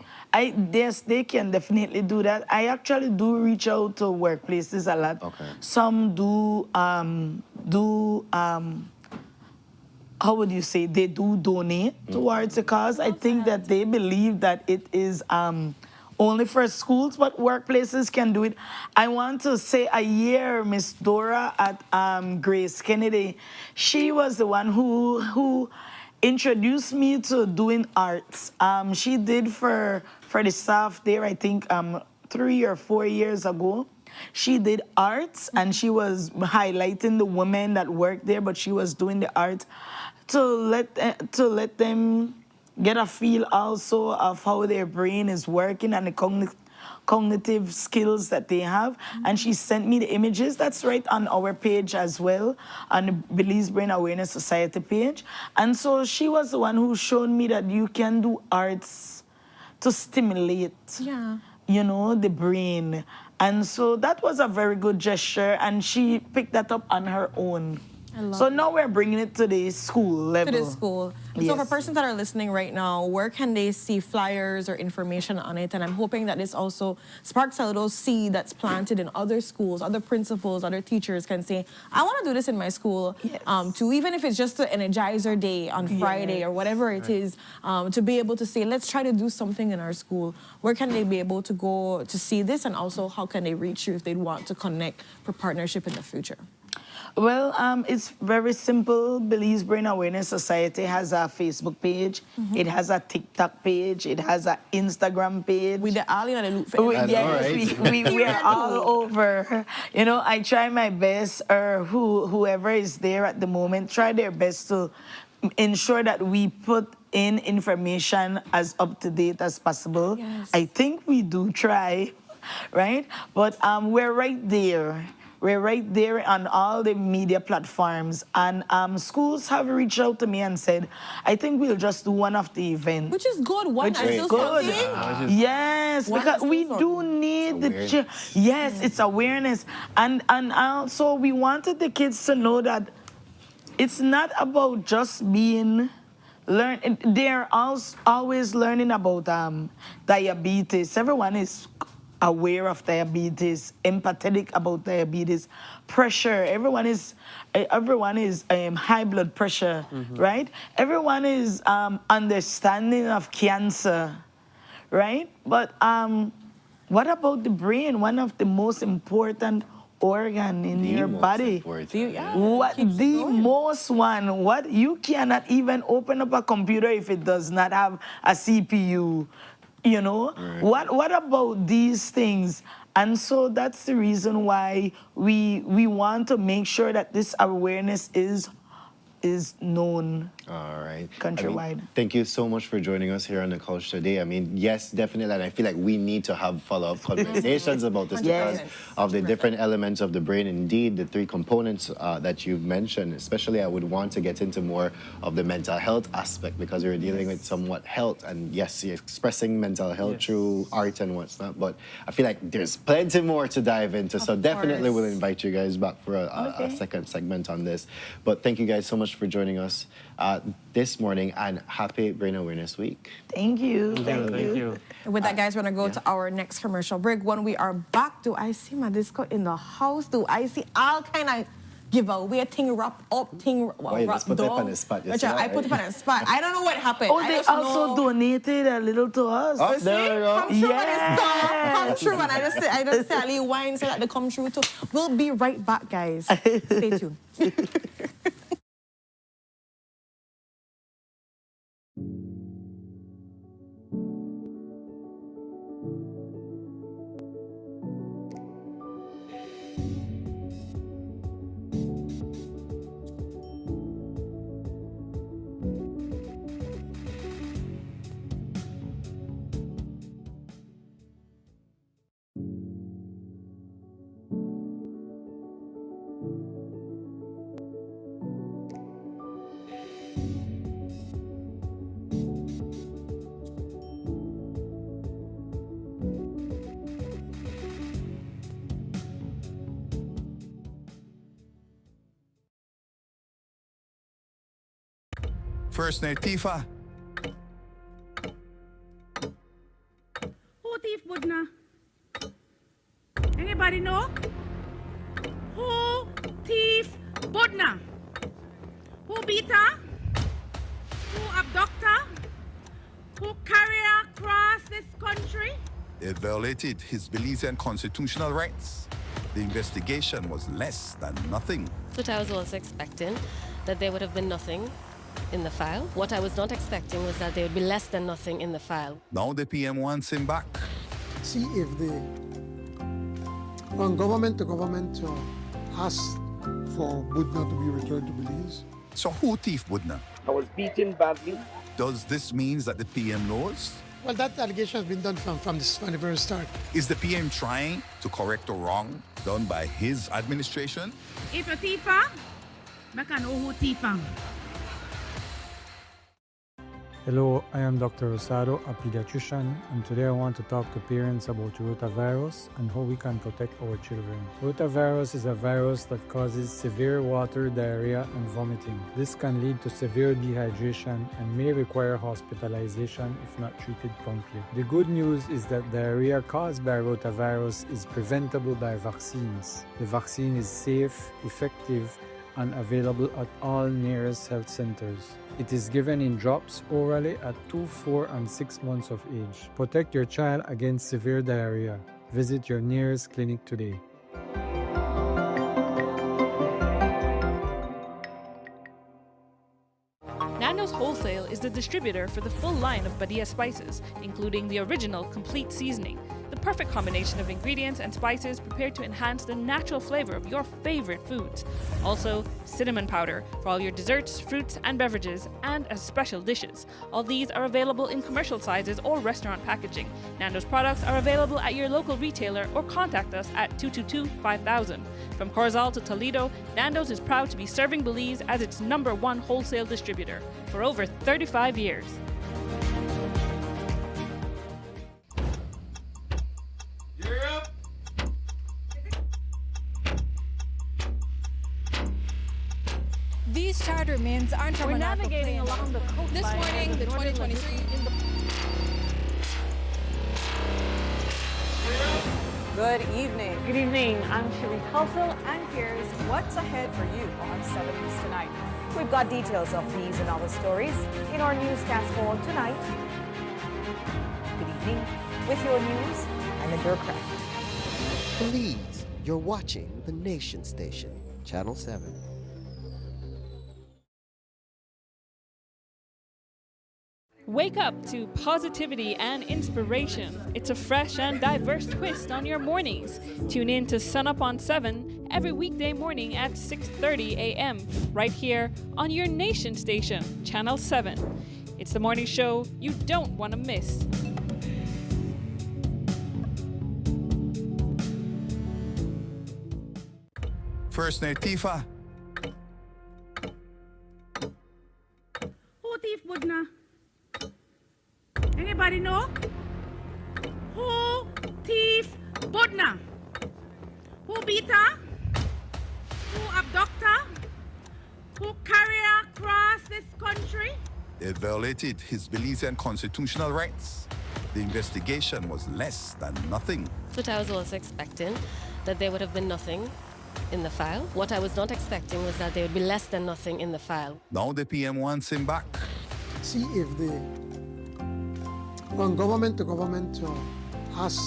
Yes, they can definitely do that. I actually do reach out to workplaces a lot. Okay. Some how would you say, they do donate towards the cause. I think that they believe that it is only for schools, but workplaces can do it. I want to say a year, Miss Dora at Grace Kennedy, she was the one who introduced me to doing arts. She did for the staff there, I think 3 or 4 years ago. She did arts and she was highlighting the women that worked there, but she was doing the art to let them get a feel also of how their brain is working and the cognitive skills that they have. And she sent me the images. That's right on our page as well, on the Belize Brain Awareness Society page. And so she was the one who showed me that you can do arts to stimulate, the brain. And so that was a very good gesture, and she picked that up on her own. So now we're bringing it to the school level. To the school. Yes. So for persons that are listening right now, where can they see flyers or information on it? And I'm hoping that this also sparks a little seed that's planted in other schools, other principals, other teachers can say, I want to do this in my school, to even if it's just the Energizer Day on Friday or whatever it is, to be able to say, let's try to do something in our school. Where can they be able to go to see this? And also, how can they reach you if they want to connect for partnership in the future? Well, it's very simple. Belize Brain Awareness Society has a Facebook page. It has a TikTok page. It has an Instagram page. With the all in the loop. Yes, we are all over. I try my best, or whoever is there at the moment, try their best to ensure that we put in information as up to date as possible. Yes. I think we do try, right? But we're right there. We're right there on all the media platforms. And schools have reached out to me and said, I think we'll just do one of the events. Which is good. Which is good. Yes, because we do need the... Yes, it's awareness. And also we wanted the kids to know that it's not about just being... They're always learning about diabetes. Everyone is aware of diabetes, empathetic about diabetes, pressure. Everyone is high blood pressure, right? Everyone is understanding of cancer, right? But what about the brain? One of the most important organ in your body. What the most one? What you cannot even open up a computer if it does not have a CPU. What about these things? And so that's the reason why we want to make sure that this awareness is known. All right. Countrywide. Thank you so much for joining us here on the couch today. Yes, definitely. And I feel like we need to have follow-up conversations about this because of the different elements of the brain. Indeed, the three components that you've mentioned, especially I would want to get into more of the mental health aspect because we're dealing with somewhat health. And yes, you're expressing mental health through art and what's not. But I feel like there's plenty more to dive into. So definitely we'll invite you guys back for a second segment on this. But thank you guys so much for joining us this morning, and happy Brain Awareness Week. Thank you. Thank you. With that, guys, we're going to go to our next commercial break. When we are back, do I see my disco in the house? Do I see all kind of giveaway thing, wrap up thing, Let's put it on the spot. I put it on the spot. I don't know what happened. Oh, they also donated a little to us. Oh, there we go. Come true, come true. And I just say, Ali Wine so that they come true too. We'll be right back, guys. Stay tuned. First name Tifa. Who thief Budna? Anybody know? Who thief Budna? Who beat her? Who abduct her? Who carry her across this country? They violated his Belizean constitutional rights. The investigation was less than nothing. But I was also expecting that there would have been nothing in the file. What I was not expecting was that there would be less than nothing in the file. Now the PM wants him back. See if on government to government ask for Budna to be returned to Belize. So who thief Budna? I was beaten badly. Does this mean that the PM knows? Well, that allegation has been done from the very start. Is the PM trying to correct a wrong done by his administration? If you thief her, I can know who thief her. Hello, I am Dr. Rosado, a pediatrician, and today I want to talk to parents about rotavirus and how we can protect our children. Rotavirus is a virus that causes severe water, diarrhea, and vomiting. This can lead to severe dehydration and may require hospitalization if not treated promptly. The good news is that diarrhea caused by rotavirus is preventable by vaccines. The vaccine is safe, effective, and available at all nearest health centers. It is given in drops orally at 2, 4, and 6 months of age. Protect your child against severe diarrhea. Visit your nearest clinic today. Nando's Wholesale is the distributor for the full line of Badia spices, including the original complete seasoning, the perfect combination of ingredients and spices prepared to enhance the natural flavor of your favorite foods. Also, cinnamon powder for all your desserts, fruits, and beverages, and as special dishes. All these are available in commercial sizes or restaurant packaging. Nando's products are available at your local retailer or contact us at 222-5000. From Corozal to Toledo, Nando's is proud to be serving Belize as its #1 wholesale distributor for over 35 years. These charter mints aren't from We're an navigating along the coastline. This morning, the 2023. Good evening. Good evening. I'm Sharice Halsell, And here's what's ahead for you on 7 News Tonight. We've got details of these and other stories in our newscast for tonight. Good evening. With your news, I'm Indra Craft. Belize, you're watching the Nation Station, Channel 7. Wake up to positivity and inspiration. It's a fresh and diverse twist on your mornings. Tune in to Sunup on 7 every weekday morning at 6:30 a.m. right here on your Nation Station, Channel 7. It's the morning show you don't want to miss. First name Tifa. Who thief Budna? Anybody know? Who thief Budna? Who beat her? Who abduct her? Who carry her across this country? They violated his Belizean constitutional rights. The investigation was less than nothing. But I was also expecting that there would have been nothing in the file. What I was not expecting was that there would be less than nothing in the file. Now the PM wants him back. See if on government to government ask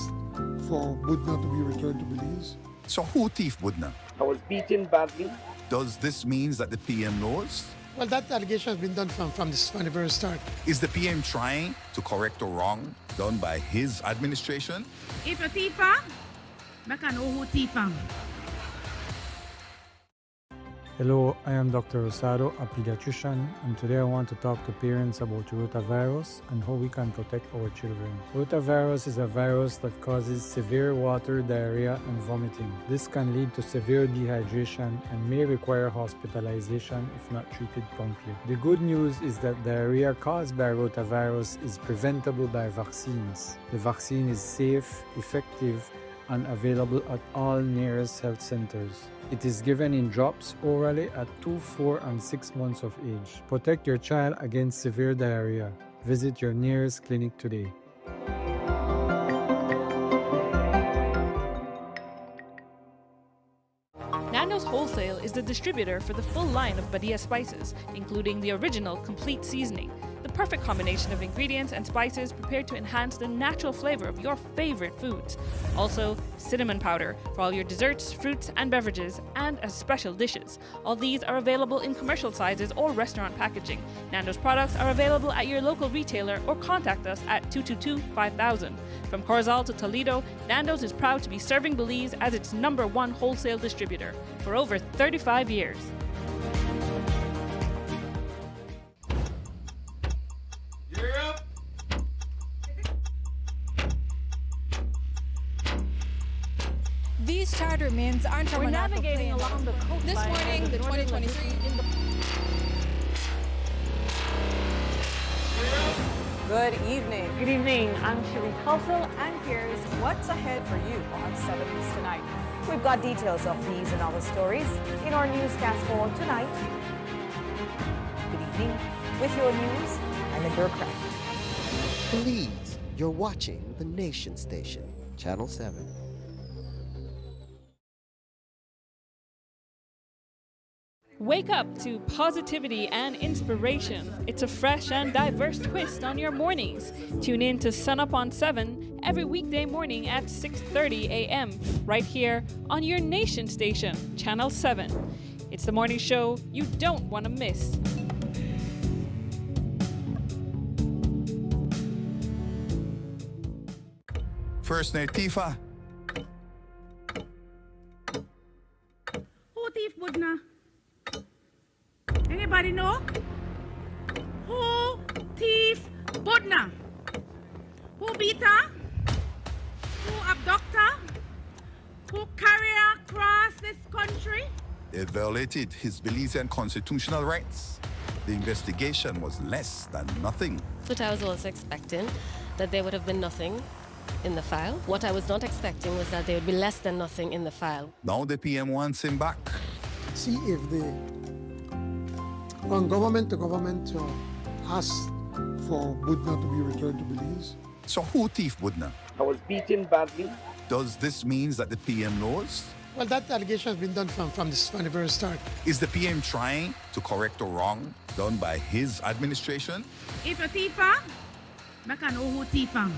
for Budna to be returned to Belize. So who thief Budna? I was beaten badly. Does this mean that the PM knows? Well, that allegation has been done from the very start. Is the PM trying to correct a wrong done by his administration? If you thief her, I can know who thief her. Hello, I am Dr. Rosado, a pediatrician, and today I want to talk to parents about rotavirus and how we can protect our children. Rotavirus is a virus that causes severe water, diarrhea, and vomiting. This can lead to severe dehydration and may require hospitalization if not treated promptly. The good news is that diarrhea caused by rotavirus is preventable by vaccines. The vaccine is safe, effective, and available at all nearest health centers. It is given in drops orally at 2, 4, and 6 months of age. Protect your child against severe diarrhea. Visit your nearest clinic today. Nando's Wholesale is the distributor for the full line of Badia spices, including the original complete seasoning, the perfect combination of ingredients and spices prepared to enhance the natural flavor of your favorite foods. Also, cinnamon powder for all your desserts, fruits, and beverages, and as special dishes. All these are available in commercial sizes or restaurant packaging. Nando's products are available at your local retailer or contact us at 222-5000. From Corozal to Toledo, Nando's is proud to be serving Belize as its #1 wholesale distributor for over 35 years. These charter mints aren't We're navigating along the coastline. This morning, the 2023. Good evening. Good evening. I'm Cherie Halsell, And here's what's ahead for you on 7 News Tonight. We've got details of these and other stories in our newscast for tonight. Good evening. With your news, I'm Indra Craig. Belize, you're watching the Nation Station, Channel 7. Wake up to positivity and inspiration. It's a fresh and diverse twist on your mornings. Tune in to Sunup on 7 every weekday morning at 6:30 a.m. right here on your Nation Station, Channel 7. It's the morning show you don't want to miss. First name Tifa. Who thief Budna? Anybody know? Who thief Budna? Who beat her? Who abduct her? Who carry her across this country? It violated his Belizean constitutional rights. The investigation was less than nothing. But I was also expecting that there would have been nothing in the file. What I was not expecting was that there would be less than nothing in the file. Now the PM wants him back. See if the on government to government ask for Budna to be returned to Belize. So who thief Budna? I was beaten badly. Does this mean that the PM knows? Well, that allegation has been done from the very start. Is the PM trying to correct a wrong done by his administration? If a thief her, I can know who thief her.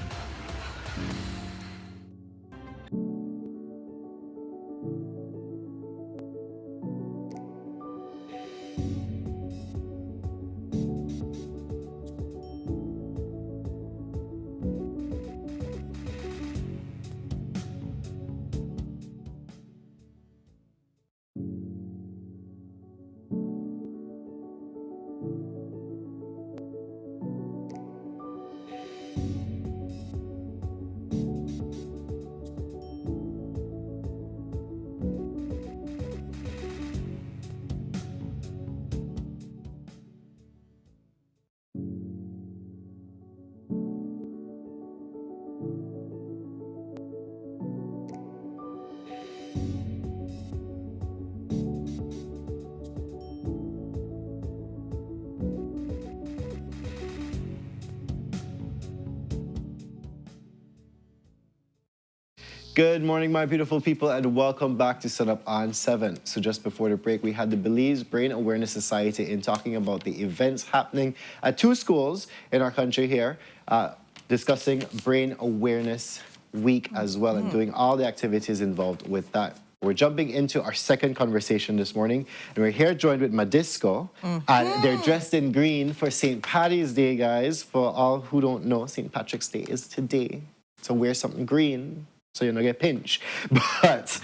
Good morning, my beautiful people, and welcome back to Sunup on 7. So just before the break, we had the Belize Brain Awareness Society in talking about the events happening at 2 schools in our country here, discussing Brain Awareness Week as well, and doing all the activities involved with that. We're jumping into our second conversation this morning, and we're here joined with Madisco, and they're dressed in green for St. Paddy's Day, guys. For all who don't know, St. Patrick's Day is today, so wear something green so you don't get pinched. But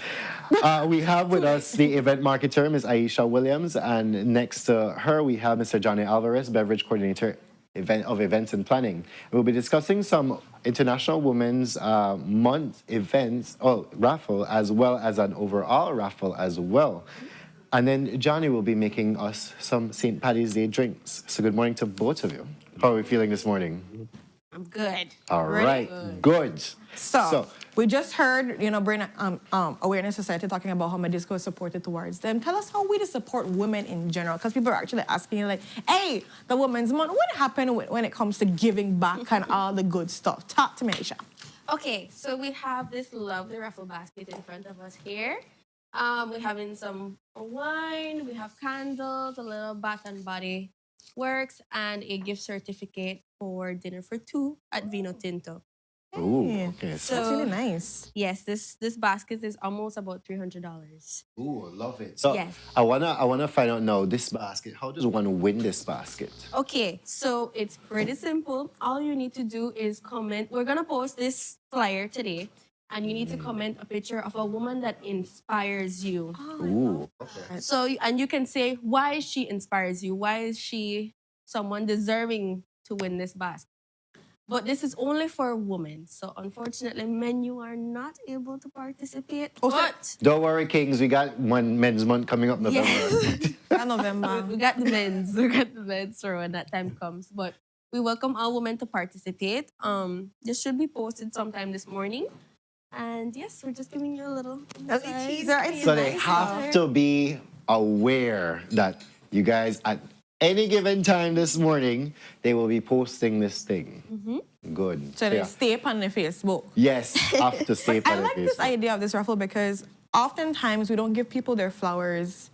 we have with us the event marketer, Ms. Aisha Williams, and next to her we have Mr. Johnny Alvarez, beverage coordinator of events and planning. We'll be discussing some International Women's Month events, raffle, as well as an overall raffle as well. And then Johnny will be making us some St. Paddy's Day drinks. So good morning to both of you. How are we feeling this morning? I'm good. All right, good. So We just heard, Brain Awareness Society talking about how Medisco is supported towards them. Tell us how we to support women in general, because people are actually asking, like, hey, the Women's Month, what happened when it comes to giving back and all the good stuff? Talk to me, Aisha. Okay, so we have this lovely raffle basket in front of us here. We're having some wine, we have candles, a little Bath and Body Works, and a gift certificate for dinner for two at Vino Tinto. Ooh, okay. So, that's really nice. Yes, this basket is almost about $300. Ooh, I love it. So yes. I wanna find out now, this basket, how does one win this basket? Okay, so it's pretty simple. All you need to do is comment. We're gonna post this flyer today, and you need to comment a picture of a woman that inspires you. Ooh, okay. So, and you can say why she inspires you. Why is she someone deserving to win this basket? But this is only for women. So unfortunately, men, you are not able to participate. But Don't worry, Kings. We got one Men's Month coming up November. yes. November. We got the men's. We got the men's for when that time comes. But we welcome all women to participate. This should be posted sometime this morning. And yes, we're just giving you a little teaser. So they have to be aware that you guys, at any given time this morning, they will be posting this thing. Good. So they stay up on the Facebook. Yes, have to stay up on I the like this Facebook. idea of this raffle because oftentimes we don't give people their flowers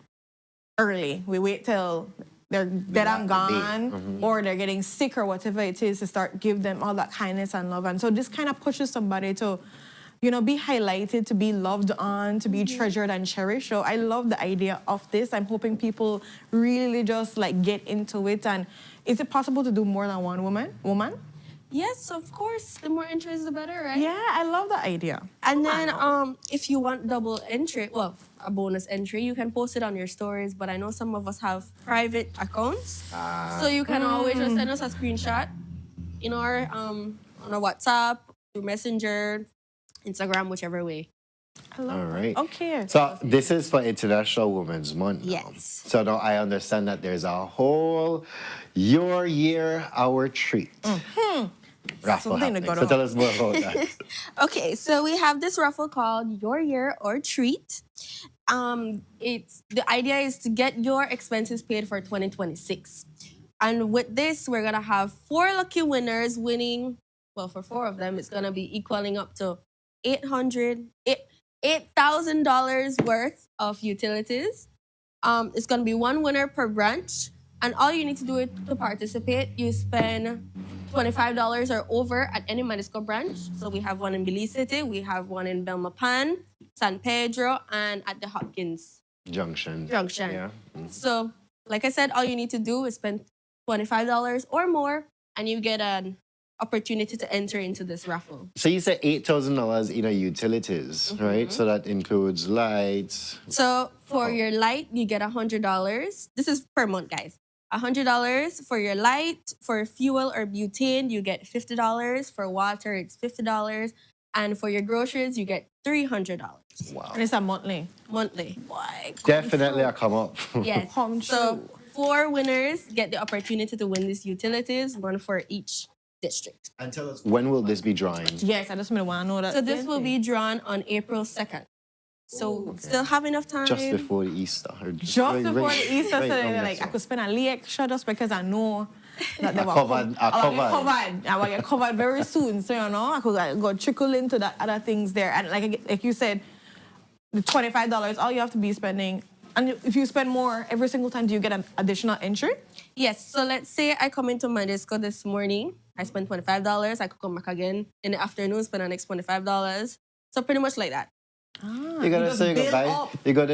early. We wait till they're dead and gone or they're getting sick or whatever it is to start give them all that kindness and love. And so this kind of pushes somebody to, be highlighted, to be loved on, to be treasured and cherished. So I love the idea of this. I'm hoping people really just like get into it. And is it possible to do more than one woman? Yes, of course. The more entries, the better, right? Yeah, I love the idea. And then if you want double entry, well, a bonus entry, you can post it on your stories. But I know some of us have private accounts. So you can always just send us a screenshot in our on our WhatsApp, through Messenger, Instagram, whichever way. I love All right. Okay. So this is for International Women's Month. Yes. So now I understand that there's a whole Your Year, Our Treat raffle happening. So tell us more about that. Okay, so we have this raffle called Your Year or Treat. It's the idea is to get your expenses paid for 2026. And with this, we're gonna have 4 lucky winners winning. Well, for 4 of them, it's gonna be equaling up to $8,000 worth of utilities. It's gonna be 1 winner per branch, and all you need to do to participate, you spend $25 or over at any Medisco branch. So we have one in Belize City, we have one in Belmopan, San Pedro, and at the Hopkins Junction. Yeah. So, like I said, all you need to do is spend $25 or more, and you get an opportunity to enter into this raffle. So you said $8,000 in utilities, right? So that includes lights. So for your light, you get $100. This is per month, guys. $100 for your light. For fuel or butane, you get $50. For water, it's $50. And for your groceries, you get $300. Wow. And it's a monthly. Monthly. Definitely a come up. Yes. So 4 winners get the opportunity to win these utilities, 1 for each district. And tell us, when will this be drawn? Yes, I just want to know that. So this will be drawn on April 2nd. So still have enough time. Just before the Easter. Just before the Easter, so like I could spend a little extra just because I know that they were covered. I will get covered very soon. So I could go trickle into that other things there. And like you said, the $25, all you have to be spending. And if you spend more every single time, do you get an additional entry? Yes. So let's say I come into Medisco this morning. I spend $25. I could come back again in the afternoon, spend the next $25. So pretty much like that. You gotta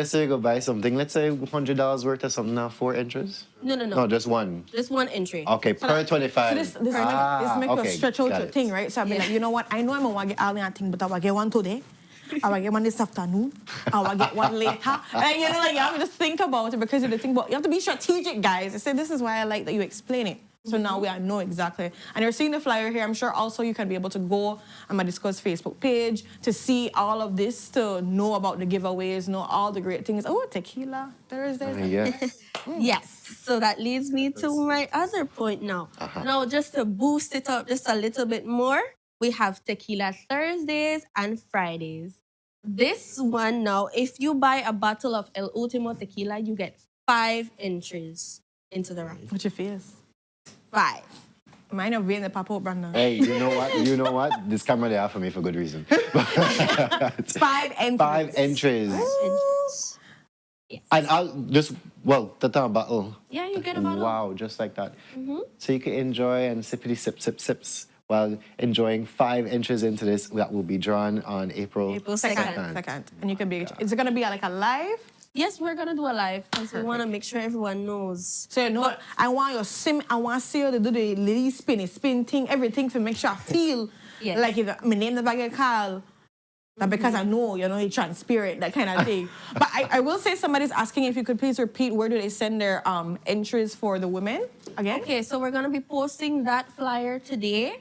say you go buy something. Let's say $100 worth of something now, 4 entries? No. No, just one. Just 1 entry. Okay, per 25. So this makes you stretch out your thing, right? So I'll be like, you know what? I know I'm going to get all that thing, but I will get one today. I will get one this afternoon. I will get one later. And you have to just think about it because you have to be strategic, guys. I said this is why I like that you explain it. So now we know exactly. And you're seeing the flyer here. I'm sure also you can be able to go on Medisco's Facebook page to see all of this, to know about the giveaways, know all the great things. Oh, tequila Thursday. Yes. So that leads me to my other point now. Now, just to boost it up just a little bit more, We have tequila Thursdays and Fridays. This one now, if you buy a bottle of El Último tequila, you get 5 entries into the raffle. What's your face? 5. Mine are being the pop up brand. Hey, you know what? You know what? This camera they have for me for good reason. 5 entries. 5 entries. Yes. And I'll just, well, the bottle. Yeah, you get a bottle. Wow, just like that. Mm-hmm. So you can enjoy and sippity sips while enjoying 5 entries into this that will be drawn on April 2nd. And you can be, is it going to be like a live? Yes, we're gonna do a live because we want to make sure everyone knows. So you know, I want to see you to do the little spin thing, everything to make sure I feel like if my name never get called. That because I know, you're transparent, that kind of thing. But I will say somebody's asking if you could please repeat where do they send their entries for the women again? Okay, so we're gonna be posting that flyer today.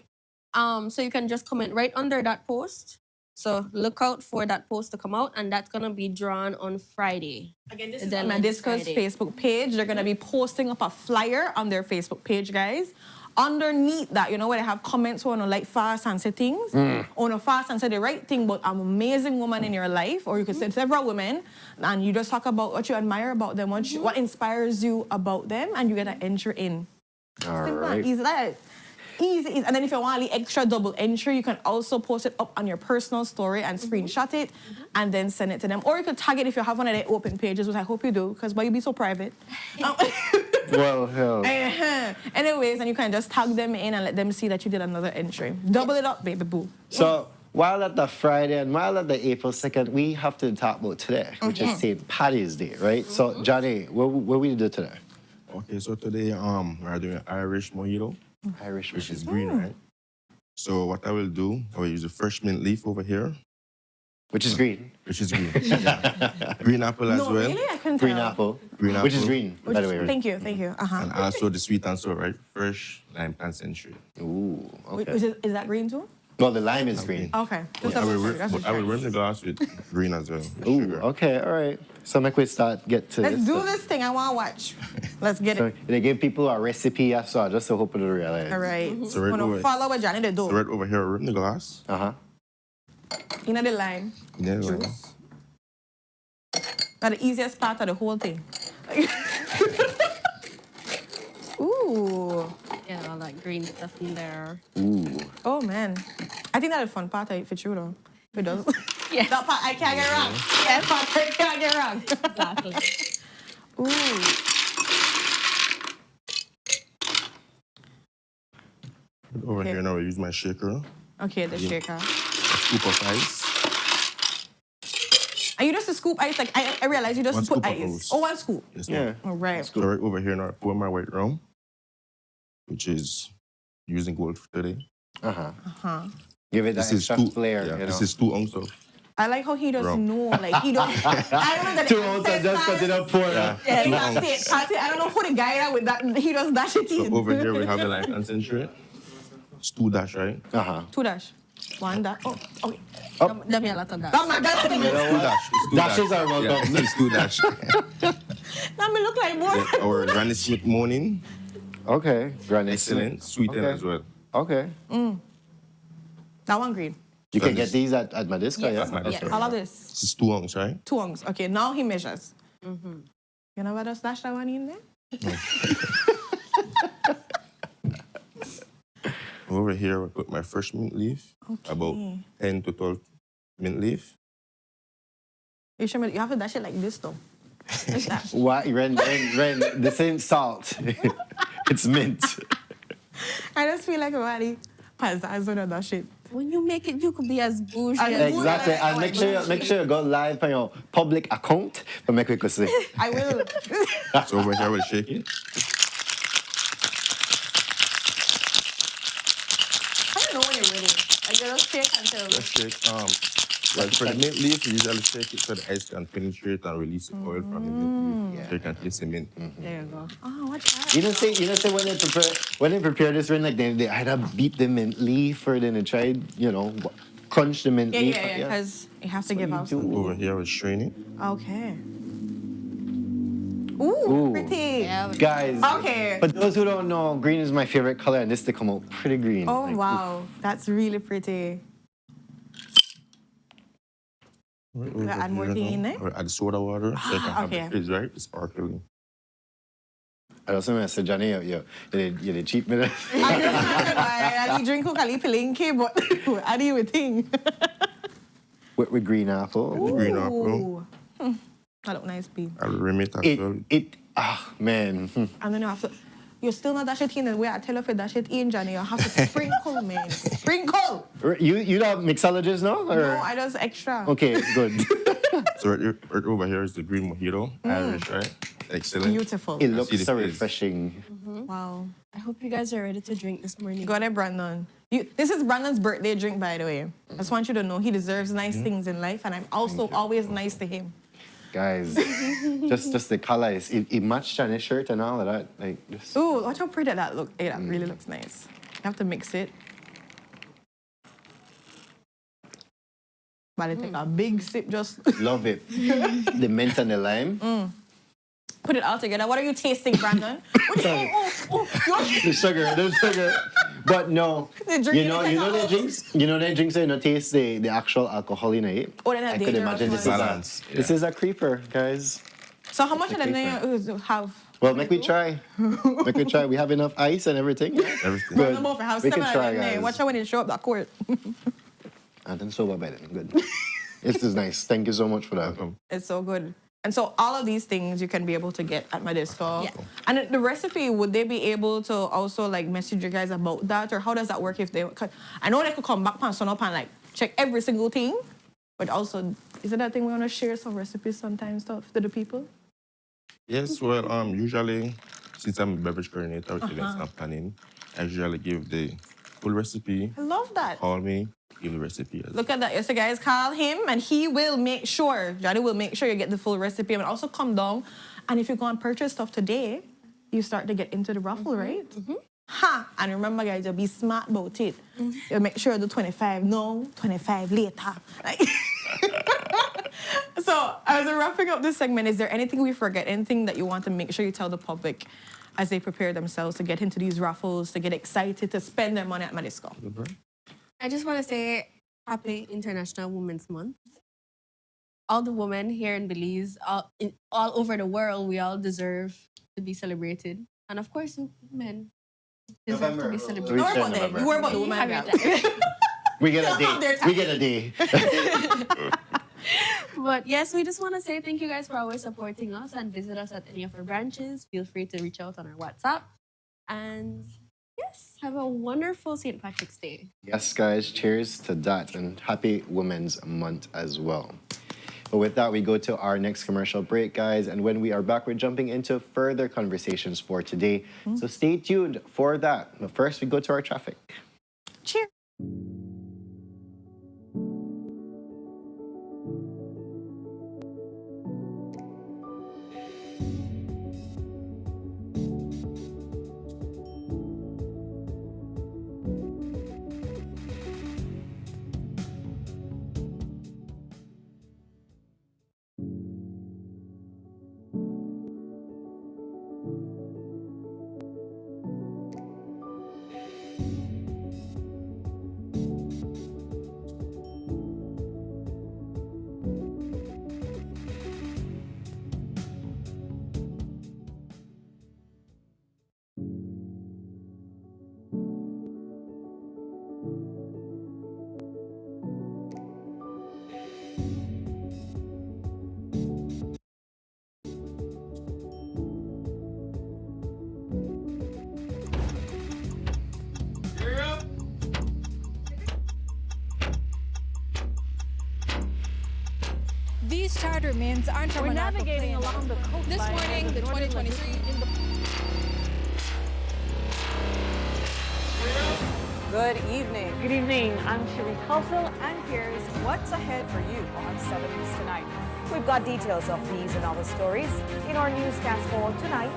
So you can just comment right under that post. So look out for that post to come out, and that's gonna be drawn on Friday. Again, this is on my Disco's Facebook page. They're gonna be posting up a flyer on their Facebook page, guys. Underneath that, where they have comments on like fast and say things, on a fast and say the right thing about an amazing woman in your life, or you could say several women, and you just talk about what you admire about them, what inspires you about them, and you get an entry in. All Simple right. and easy. Easy. And then if you want the extra double entry, you can also post it up on your personal story and screenshot it and then send it to them. Or you could tag it if you have one of their open pages, which I hope you do, because why you be so private? Well, hell. Anyways, and you can just tag them in and let them see that you did another entry. Double it up, baby boo. So while at the Friday and while at the April 2nd, we have to talk about today, which is St. Paddy's Day, right? So Johnny, what we do today? Okay, so today we're doing Irish mojito. Which is green, right? So what I will do, I will use the fresh mint leaf over here. Which is green. Which is green. Green apple as well. Really? I couldn't Green tell. apple. Green Which is apple. green, by the way. Thank you. And also the sweet and sour, right? Fresh lime concentrate. Ooh, okay. Is that green too? Well, the lime is green. Okay. I will rim the glass with green as well. Ooh, okay, all right. So make we get to Let's this. do this thing. I want to watch. Let's get So it. they give people a recipe, so just to hope they realize. All right. So right Wanna over, follow what Johnny did do. so right over here, rim the glass. You know the line. Yeah, like, That's the easiest part of the whole thing. Ooh. Yeah, all that green stuff in there. Ooh. Oh, man. I think that's the fun part of it for you, though. If it does. Yeah. That part I can't get wrong. That part I can't get wrong. Exactly. Ooh. over here now, I use my shaker. Okay, the shaker. A scoop of ice. Are you just a scoop ice? Like, I realize you just One put scoop of ice. ice. Oh, one scoop. Yes, Yeah. ma'am. All right. So right over here now, I pour my white rum, which is using gold for today. Give it that extra flair. Yeah, you this know. is 2 ounces of I like how he doesn't Rum. know. Like, he don't. I remember that. 2 ounces, just cut it up for Yeah, he does it. I don't know who the guy that with that. He does dash it in. So over here we have the lime concentrate. It's 2 dash, right? 2 dash. 1 dash. Oh, okay. Let me a lot of that. That It's 2 dash. It's 2 Dashes dash. are welcome. Yeah, it's 2 dash. That me look like more. Yeah, our Granny Smith morning. Okay, Granny Excellent. Sweetened Okay. as well. Okay. That one green. You can get these at Madisca, Yes. yeah? Yes. All of this. This is 2 ounces, right? 2 ounces. Okay, now he measures. You know what else dash that one in there? Over here, I put my fresh mint leaf. About 10 to 12 mint leaf. You have to dash it like this though. Like that. Why? Ren, this ain't salt. It's mint. I just feel like everybody has that shit. When you make it, you could be as bougie as Exactly. And make sure you go live on your public account for make we could see. I will. So over here, we'll shake it. I don't know when you're ready. Like you just shake until. Let's shake. Well, for the mint leaf, you usually shake it so the ice can penetrate and release the oil from the mint leaf. So you can taste the mint. There you go. Oh, what's that? You know, say when they prepare this, when like they either beat the mint leaf or then they try, crunch the mint leaf. Yeah, because you have to give out. Over here, we'll strain it. Okay. Ooh, pretty. Guys, Okay. but those who don't know, green is my favorite color, and this they come out pretty green. Oh, Like, wow. That's really pretty. We add more thing in there? Add soda water so you can have Okay. the fizz, right? It's sparkling. I also want to say, Johnny, you did cheap me. I just remember I drink Kali Pilinki, but I do with thing. With green apple. Green apple. That look nice, B. I'll rim it as well. Man. And then you have to, you're still not dash it in the way I tell you to dash it in, Johnny. You have to sprinkle, man. Sprinkle! You have mixologist now? Or? No, I just extra. Okay, good. So right over here is the green mojito, Irish, right? Excellent. Beautiful. It looks so refreshing. Wow. I hope you guys are ready to drink this morning. Go ahead, Brandon. This is Brandon's birthday drink, by the way. I just want you to know he deserves nice things in life, and I'm also always nice to him. Guys, just the color, it matched on his shirt and all of that. Like, just... Ooh, watch how pretty that look. Hey, that really looks nice. You have to mix it. But I take a big sip just... Love it. The mint and the lime. Put it all together. What are you tasting, Brandon? The sugar. But no, The drink you know the drinks. You know the drinks. You know taste the actual alcohol in it. Oh, then I could imagine this is a creeper, guys. So how much of them you have? Well, make we try. We have enough ice and everything. Everything. Good. Have We can try, guys. Watch out when you show up that court. And then sober by then. Good. This is nice. Thank you so much for that. It's so good. And so all of these things you can be able to get at Madisco. Yeah. And the recipe, would they be able to also like message you guys about that? Or how does that work if they... Cause I know they could come back on Sunup and like check every single thing. But also, is it that thing we want to share some recipes sometimes stuff to the people? Yes, well, usually, since I'm a beverage coordinator with events and planning, I usually give the full recipe. I love that. Call me, give the recipe. Look at that. Yes, so guys, call him and he will make sure, Johnny will make sure you get the full recipe and also come down. And if you go and purchase stuff today, you start to get into the raffle, right? Ha! And remember, guys, you'll be smart about it. You'll make sure the 25 now, 25 later. Like so, as we're wrapping up this segment, is there anything we forget? Anything that you want to make sure you tell the public as they prepare themselves to get into these raffles, to get excited, to spend their money at Madisco? I just want to say Happy International Women's Month. All the women here in Belize, all over the world, we all deserve to be celebrated. And of course, men deserve to be celebrated. Don't worry about them. You worry about the women. We get a day. We get a day. But yes, we just want to say thank you guys for always supporting us and visit us at any of our branches. Feel free to reach out on our WhatsApp. And yes, have a wonderful St. Patrick's Day. Yes, guys, cheers to that and happy Women's Month as well. But with that, we go to our next commercial break, guys. And when we are back, we're jumping into further conversations for today. So stay tuned for that. But first, we go to our traffic. Cheers. These charter means aren't from We're an navigating airplane. along the coastline. This morning, the 2023 Good evening. Good evening. I'm Shireen Khalsil, And here's what's ahead for you on 7 News Tonight. We've got details of these and other stories in our newscast for tonight.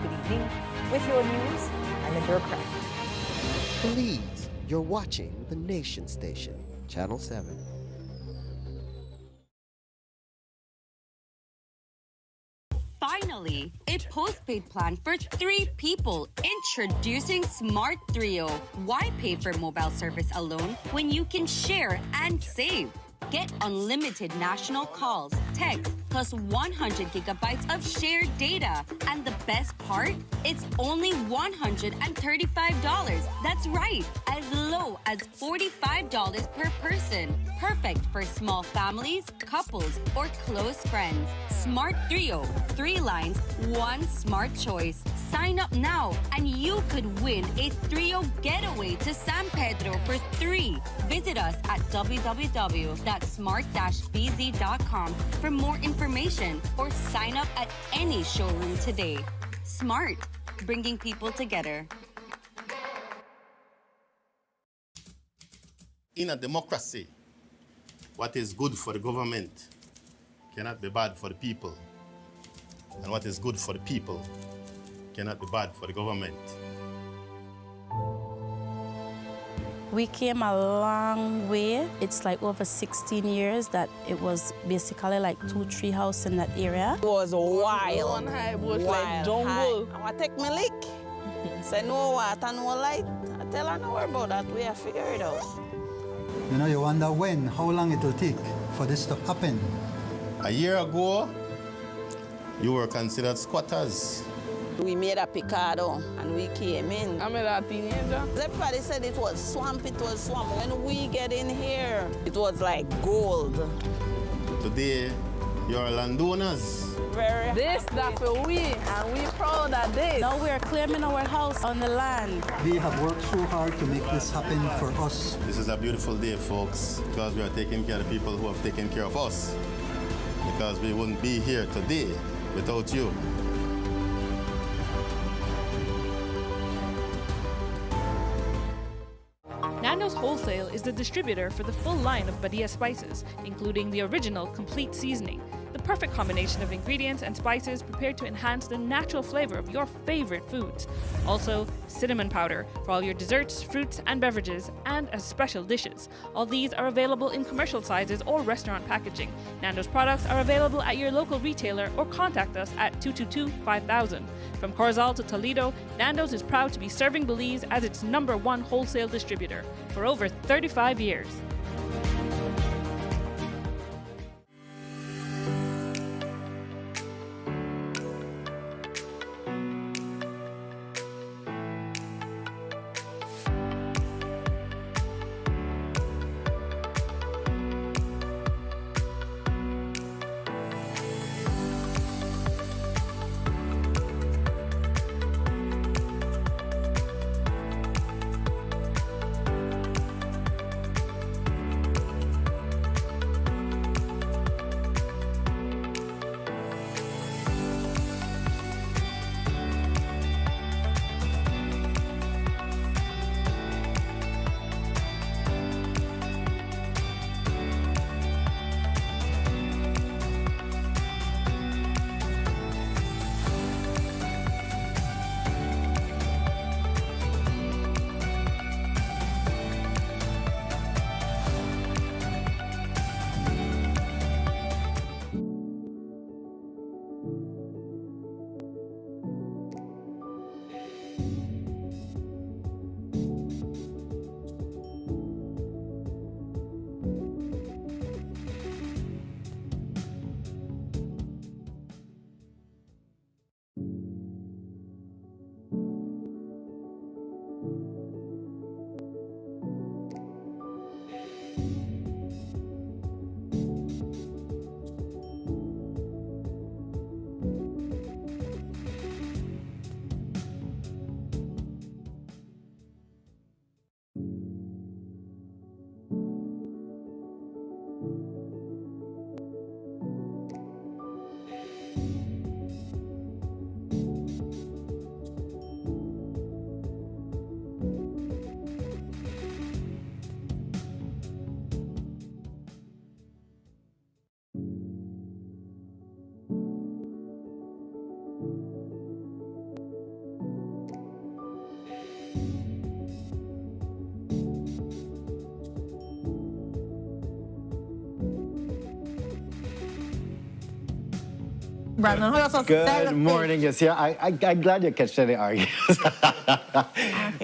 Good evening. With your news, I'm Linda Craig. Belize, you're watching the Nation Station, Channel 7. Finally, a postpaid plan for 3 people. Introducing Smart Trio. Why pay for mobile service alone when you can share and save? Get unlimited national calls, text, plus 100 gigabytes of shared data. And the best part? It's only $135. That's right, as low as $45 per person. Perfect for small families, couples, or close friends. Smart Trio. 3 lines, 1 smart choice. Sign up now and you could win a Trio getaway to San Pedro for 3. Visit us at www.smart-bz.com for more information or sign up at any showroom today. Smart, bringing people together. In a democracy, what is good for the government cannot be bad for the people. And what is good for the people cannot be bad for the government. We came a long way. It's like over 16 years that it was basically like 2-3 houses in that area. It was wild. One high bush like jungle. I want to take me lick. Say no water, no light. I tell her no about that. We have to figure it out. You know, you wonder how long it will take for this to happen. A year ago, you were considered squatters. We made a picado and we came in. I'm a teenager. Everybody said it was swamp, it was swamp. When we get in here, it was like gold. Today, you're landowners. Very This that for we, and we proud of this. Now we're claiming our house on the land. We have worked so hard to make this happen for us. This is a beautiful day, folks, because we are taking care of the people who have taken care of us. Because we wouldn't be here today without you. Nando's Wholesale is the distributor for the full line of Badia spices, including the original complete seasoning, the perfect combination of ingredients and spices prepared to enhance the natural flavor of your favorite foods. Also, cinnamon powder for all your desserts, fruits, and beverages, and as special dishes. All these are available in commercial sizes or restaurant packaging. Nando's products are available at your local retailer or contact us at 222-5000. From Corozal to Toledo, Nando's is proud to be serving Belize as its #1 wholesale distributor for over 35 years. Brandon, how you Good morning. Yes, yeah, I'm glad you catch the arguments.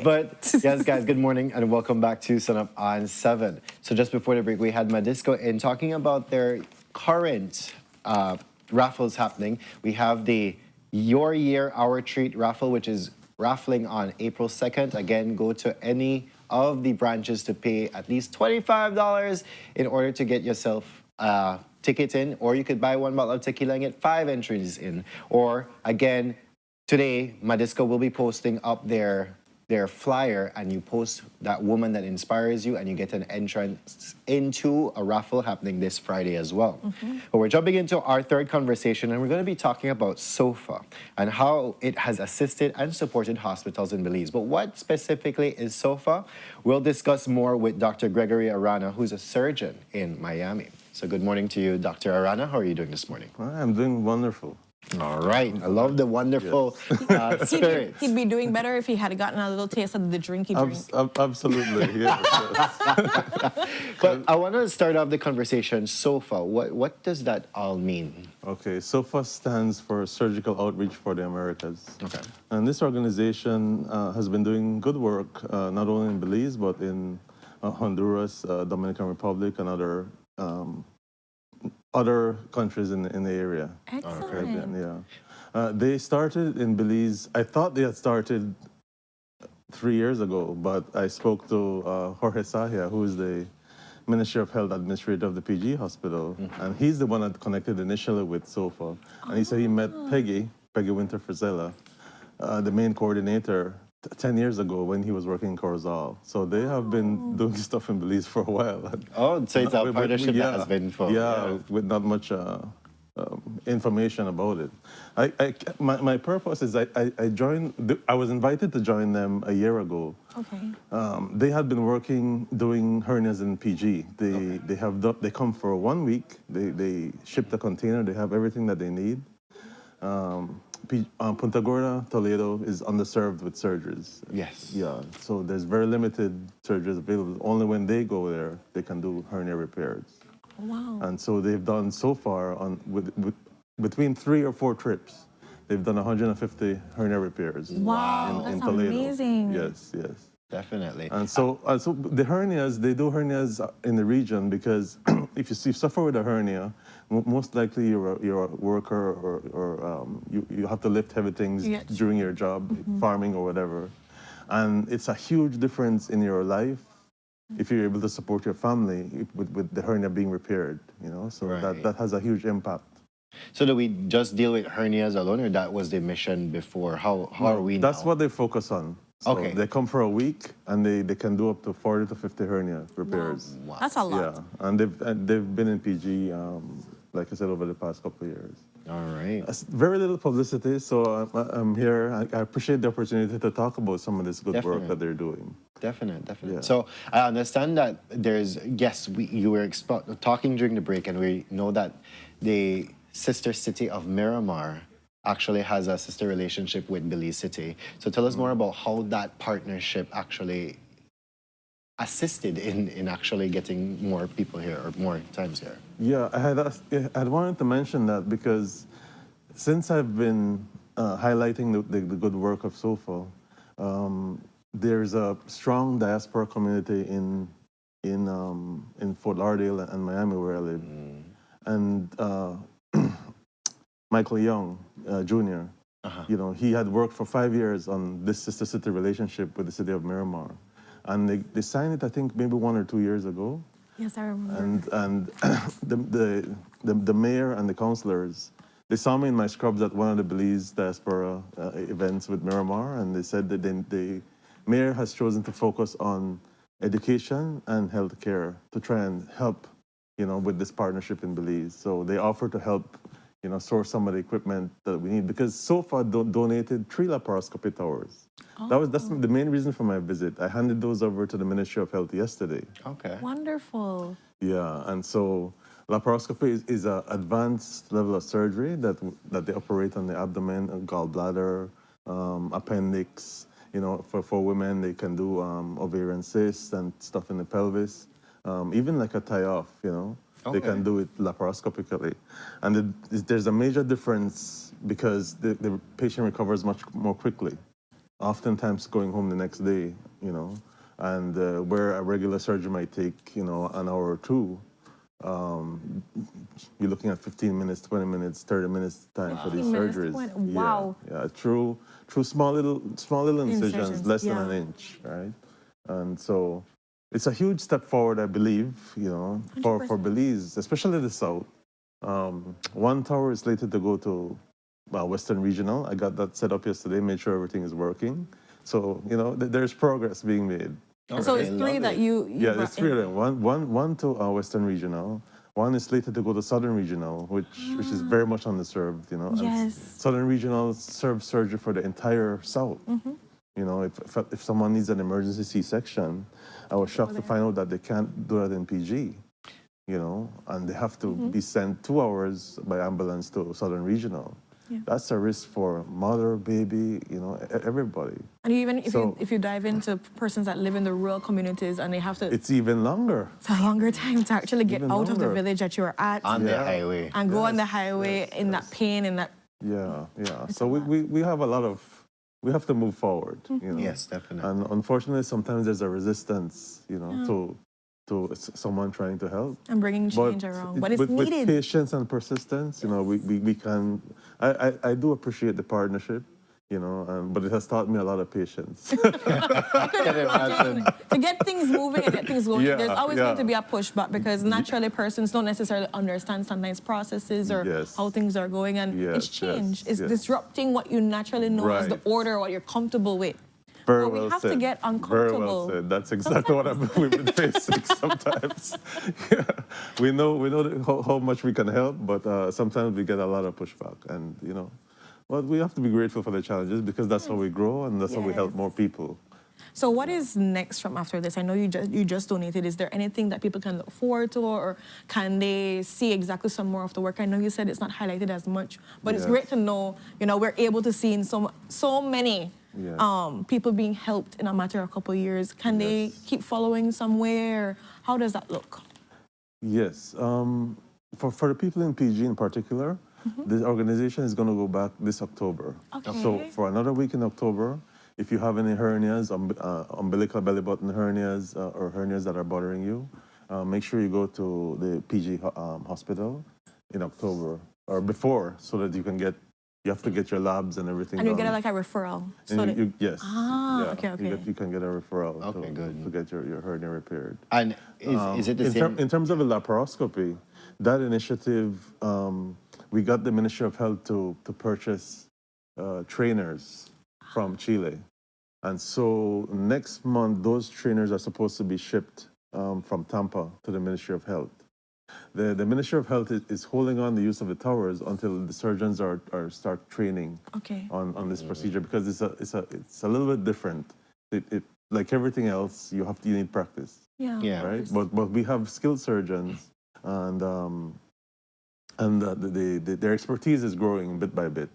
But yes, guys, good morning and welcome back to Sunup on 7. So just before the break, we had Madisco in talking about their current raffles happening. We have the Your Year, Our Treat raffle, which is raffling on April 2nd. Again, go to any of the branches to pay at least $25 in order to get yourself ticket in, or you could buy one bottle of tequila and get 5 entries in. Or again, today, Madisco will be posting up their flyer, and you post that woman that inspires you, and you get an entrance into a raffle happening this Friday as well. But we're jumping into our third conversation, and we're going to be talking about SOFA and how it has assisted and supported hospitals in Belize. But what specifically is SOFA? We'll discuss more with Dr. Gregory Arana, who's a surgeon in Miami. So good morning to you, Dr. Arana. How are you doing this morning? I'm doing wonderful. All right. I love the wonderful spirit. He'd be doing better if he had gotten a little taste of the drink he drinks. Absolutely, yes. But I want to start off the conversation, SOFA. What does that all mean? Okay, SOFA stands for Surgical Outreach for the Americas. Okay. And this organization has been doing good work, not only in Belize, but in Honduras, Dominican Republic, and other countries in the area. Excellent. Yeah. They started in Belize. I thought they had started 3 years ago, but I spoke to Jorge Sahia, who is the Ministry of Health Administrator of the PG Hospital, and he's the one that connected initially with SOFA. And he said he met Peggy Winter Frizella, the main coordinator, 10 years ago when he was working in Corozal. So they have been doing stuff in Belize for a while. Oh, so it's a partnership that has been for... Yeah, with not much information about it. My purpose is I was invited to join them a year ago. Okay. They had been doing hernias in PG. They come for 1 week. They ship the container. They have everything that they need. Punta Gorda, Toledo is underserved with surgeries. Yes. Yeah, so there's very limited surgeries available. Only when they go there, they can do hernia repairs. Wow. And so they've done so far, between 3 or 4 trips, they've done 150 hernia repairs. Wow, in that's Toledo. amazing. Yes. Definitely. And so the hernias, they do hernias in the region because if you suffer with a hernia, most likely you're a worker or you have to lift heavy things during your job, farming or whatever. And it's a huge difference in your life if you're able to support your family with the hernia being repaired, so that has a huge impact. So do we just deal with hernias alone, or that was the mission before? How are we now? That's what they focus on. So okay. They come for a week, and they can do up to 40 to 50 hernia repairs. Wow. That's a lot. Yeah, and they've been in PG, like I said, over the past couple of years. All right. Very little publicity, so I'm here. I appreciate the opportunity to talk about some of this good work that they're doing. Definitely. Yeah. So I understand that you were talking during the break, and we know that the sister city of Miramar actually has a sister relationship with Belize City. So tell us more about how that partnership actually assisted in actually getting more people here or more times here. Yeah, I wanted to mention that because since I've been highlighting the good work of SOFA, there's a strong diaspora community in Fort Lauderdale and Miami where I live. And Michael Young, Jr., he had worked for 5 years on this sister-city relationship with the city of Miramar. And they signed it, I think, maybe 1 or 2 years ago. Yes, I remember. And the mayor and the councilors, they saw me in my scrubs at one of the Belize diaspora events with Miramar, and they said that the mayor has chosen to focus on education and healthcare to try and help, with this partnership in Belize. So they offer to help, source some of the equipment that we need, because SOFA donated 3 laparoscopy towers. That's the main reason for my visit. I handed those over to the Ministry of Health yesterday. Okay. Wonderful. Yeah, and so laparoscopy is an advanced level of surgery that they operate on the abdomen, gallbladder, appendix. For women, they can do ovarian cysts and stuff in the pelvis, even like a tie-off, They can do it laparoscopically. And there's a major difference because the patient recovers much more quickly, oftentimes going home the next day, you know, and where a regular surgery might take, you know, an hour or two, you're looking at 15 minutes, 20 minutes, 30 minutes time for these surgeries. Wow. Yeah, true small little incisions, less than an inch, right? And so it's a huge step forward, I believe, you know, for Belize, especially the South. One tower is slated to go to Western Regional. I got that set up yesterday, made sure everything is working. So, you know, there's progress being made. So it's three that you Yeah, there's three of them. One to Western Regional. One is slated to go to Southern Regional, which is very much underserved, you know. Yes. Southern Regional serves surgery for the entire South. You know, if someone needs an emergency C-section, I was shocked to find out that they can't do that in PG, you know, and they have to be sent 2 hours by ambulance to Southern Regional. Yeah. That's a risk for mother, baby, you know, everybody. And even if you dive into persons that live in the rural communities and they have to... It's even longer. It's a longer time to actually get out of the village that you're at. On the highway. And go on the highway in that pain, in that... Yeah. So we have a lot of... We have to move forward, you know. Yes, definitely. And unfortunately, sometimes there's a resistance, you know, to someone trying to help. And bringing change around. But it's needed. With patience and persistence, you know, we can... I do appreciate the partnership, you know, but it has taught me a lot of patience. I could imagine. To get things moving and get things going, there's always going to be a pushback because naturally persons don't necessarily understand sometimes processes or how things are going, and it's change. It's disrupting what you naturally know as the order, what you're comfortable with. Very but we well have said. to get uncomfortable. Very well said. That's exactly what we've been facing sometimes. We know how much we can help, but sometimes we get a lot of pushback, and you know, but we have to be grateful for the challenges because that's how we grow and that's how we help more people. So what is next from after this? I know you just donated. Is there anything that people can look forward to, or can they see exactly some more of the work? I know you said it's not highlighted as much, but it's great to know, you know, we're able to see in so many people being helped in a matter of a couple of years. Can they keep following somewhere? How does that look? Yes. For the people in PG in particular, the organization is going to go back this October. Okay. So for another week in October, if you have any hernias, umbilical belly button hernias, or hernias that are bothering you, make sure you go to the PG hospital in October or before, so that you have to get your labs and everything. And you get like a referral. Yes. Okay. You can get a referral to get your hernia repaired. And is it the same? In terms of the laparoscopy, that initiative, we got the Ministry of Health to purchase trainers from Chile. And so next month, those trainers are supposed to be shipped from Tampa to the Ministry of Health. The Ministry of Health is holding on the use of the towers until the surgeons start training on this procedure, because it's a little bit different. Like everything else, you need practice. Right. But we have skilled surgeons, and their expertise is growing bit by bit.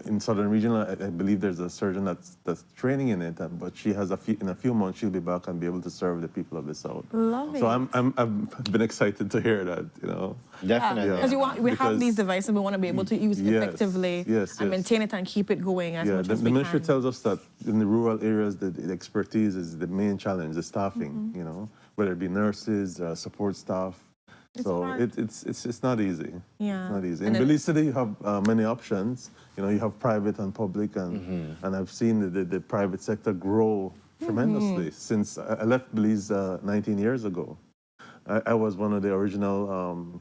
In Southern Regional, I believe there's a surgeon that's training in it, but she has in a few months she'll be back and be able to serve the people of the South. Love it. So I've been excited to hear that, you know. Definitely. Because we have these devices, we want to be able to use effectively and maintain it and keep it going as much as we the ministry can. tells us that in the rural areas, the expertise is the main challenge, the staffing, you know, whether it be nurses, support staff. So it's not easy. Yeah. It's not easy. In Belize City, you have many options. You know, you have private and public, and I've seen the private sector grow tremendously since I left Belize 19 years ago. I was one of the original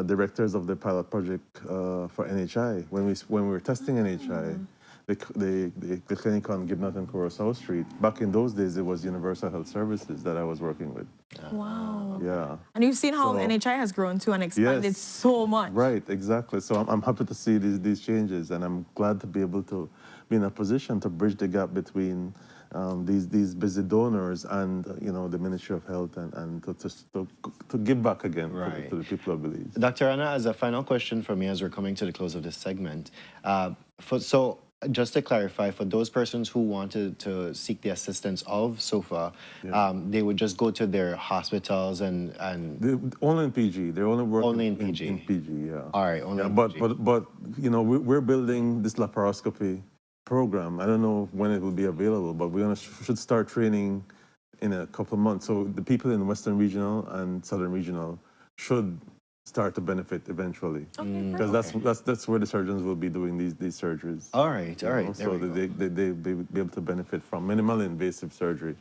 directors of the pilot project for NHI. When we were testing NHI, the clinic on Gibnut and Curacao Street, back in those days, it was Universal Health Services that I was working with. Wow. Yeah. And you've seen how NHI has grown too and expanded so much. Right, exactly. So I'm happy to see these changes, and I'm glad to be able to be in a position to bridge the gap between these busy donors and the Ministry of Health, and to give back again to the people of Belize. Dr. Anna, as a final question for me as we're coming to the close of this segment, so just to clarify, for those persons who wanted to seek the assistance of SOFA, they would just go to their hospitals and only in PG. They're only working only in PG. In PG, yeah. All right, only in but, PG. but you know, we're building this laparoscopy program. I don't know when it will be available, but we're should start training in a couple of months. So the people in Western Regional and Southern Regional should start to benefit eventually, because that's where the surgeons will be doing these surgeries. All right. So they be able to benefit from minimally invasive surgery,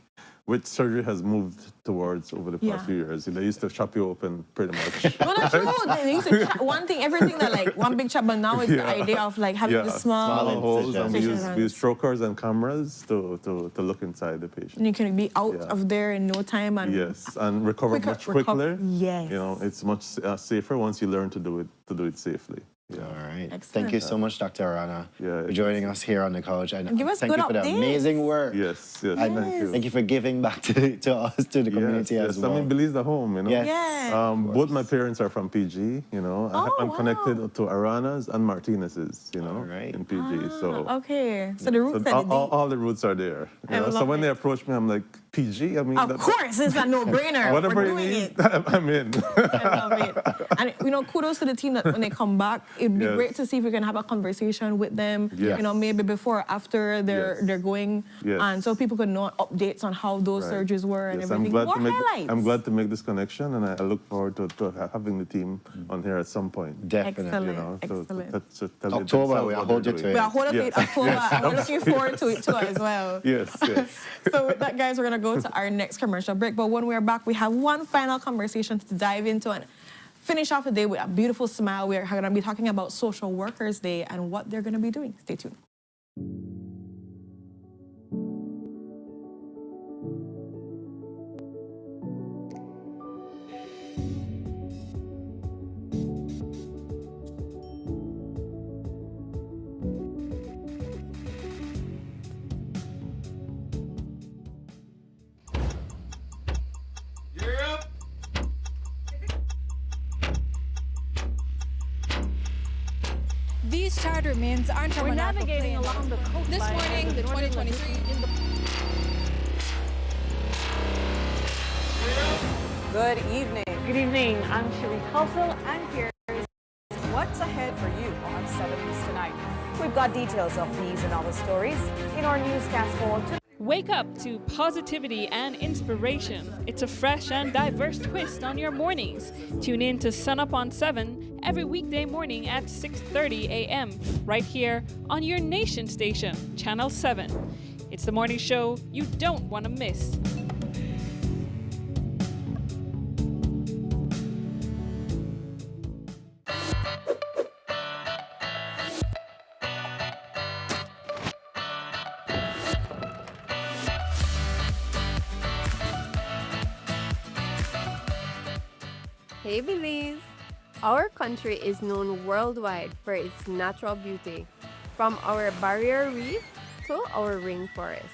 which surgery has moved towards over the past few years. They used to chop you open pretty much. No, that's true. They used to everything that like one big chop, but now it's the idea of like having the small holes, and we use strokers and cameras to look inside the patient. And you can be out of there in no time and and recover much quicker. Yes. You know, it's much safer once you learn to do it safely. Yeah. All right. Excellent. Thank you so much, Dr. Arana, for joining us here on the couch. And give us thank you for the amazing work. Yes, thank you. Thank you for giving back to us, to the community as well. I mean, Belize the home, you know. Yes. Both my parents are from PG, you know. I'm connected to Aranas and Martinez's, you know, in PG. So so the roots are all the roots are there. You know? So when they approach me, I'm like, PG? I mean, of course, it's a no-brainer. Whatever you need, I'm in. I love it. And, you know, kudos to the team that when they come back, it'd be great to see if we can have a conversation with them, you know, maybe before or after they're going. And so people can know updates on how those surgeries were and everything. I'm glad to make this connection, and I look forward to having the team on here at some point. Definitely. Excellent. October, we'll hold you to it. We'll hold up to October, and we're looking forward to it too as well. Yes. So with that, guys, we're going to go to our next commercial break. But when we're back, we have one final conversation to dive into and finish off the day with a beautiful smile. We're going to be talking about Social Workers Day and what they're going to be doing. Stay tuned. These charter mints aren't We're navigating along the coastline. This morning, the 2023. Good evening. Good evening. I'm Sharice Halsell, and here's what's ahead for you on 7 News tonight. We've got details of these and other stories in our newscast for tonight. Wake up to positivity and inspiration. It's a fresh and diverse twist on your mornings. Tune in to Sunup on 7 every weekday morning at 6:30 a.m. right here on your nation station, Channel 7. It's the morning show you don't want to miss. Hey Belize! Our country is known worldwide for its natural beauty, from our barrier reef to our rainforest.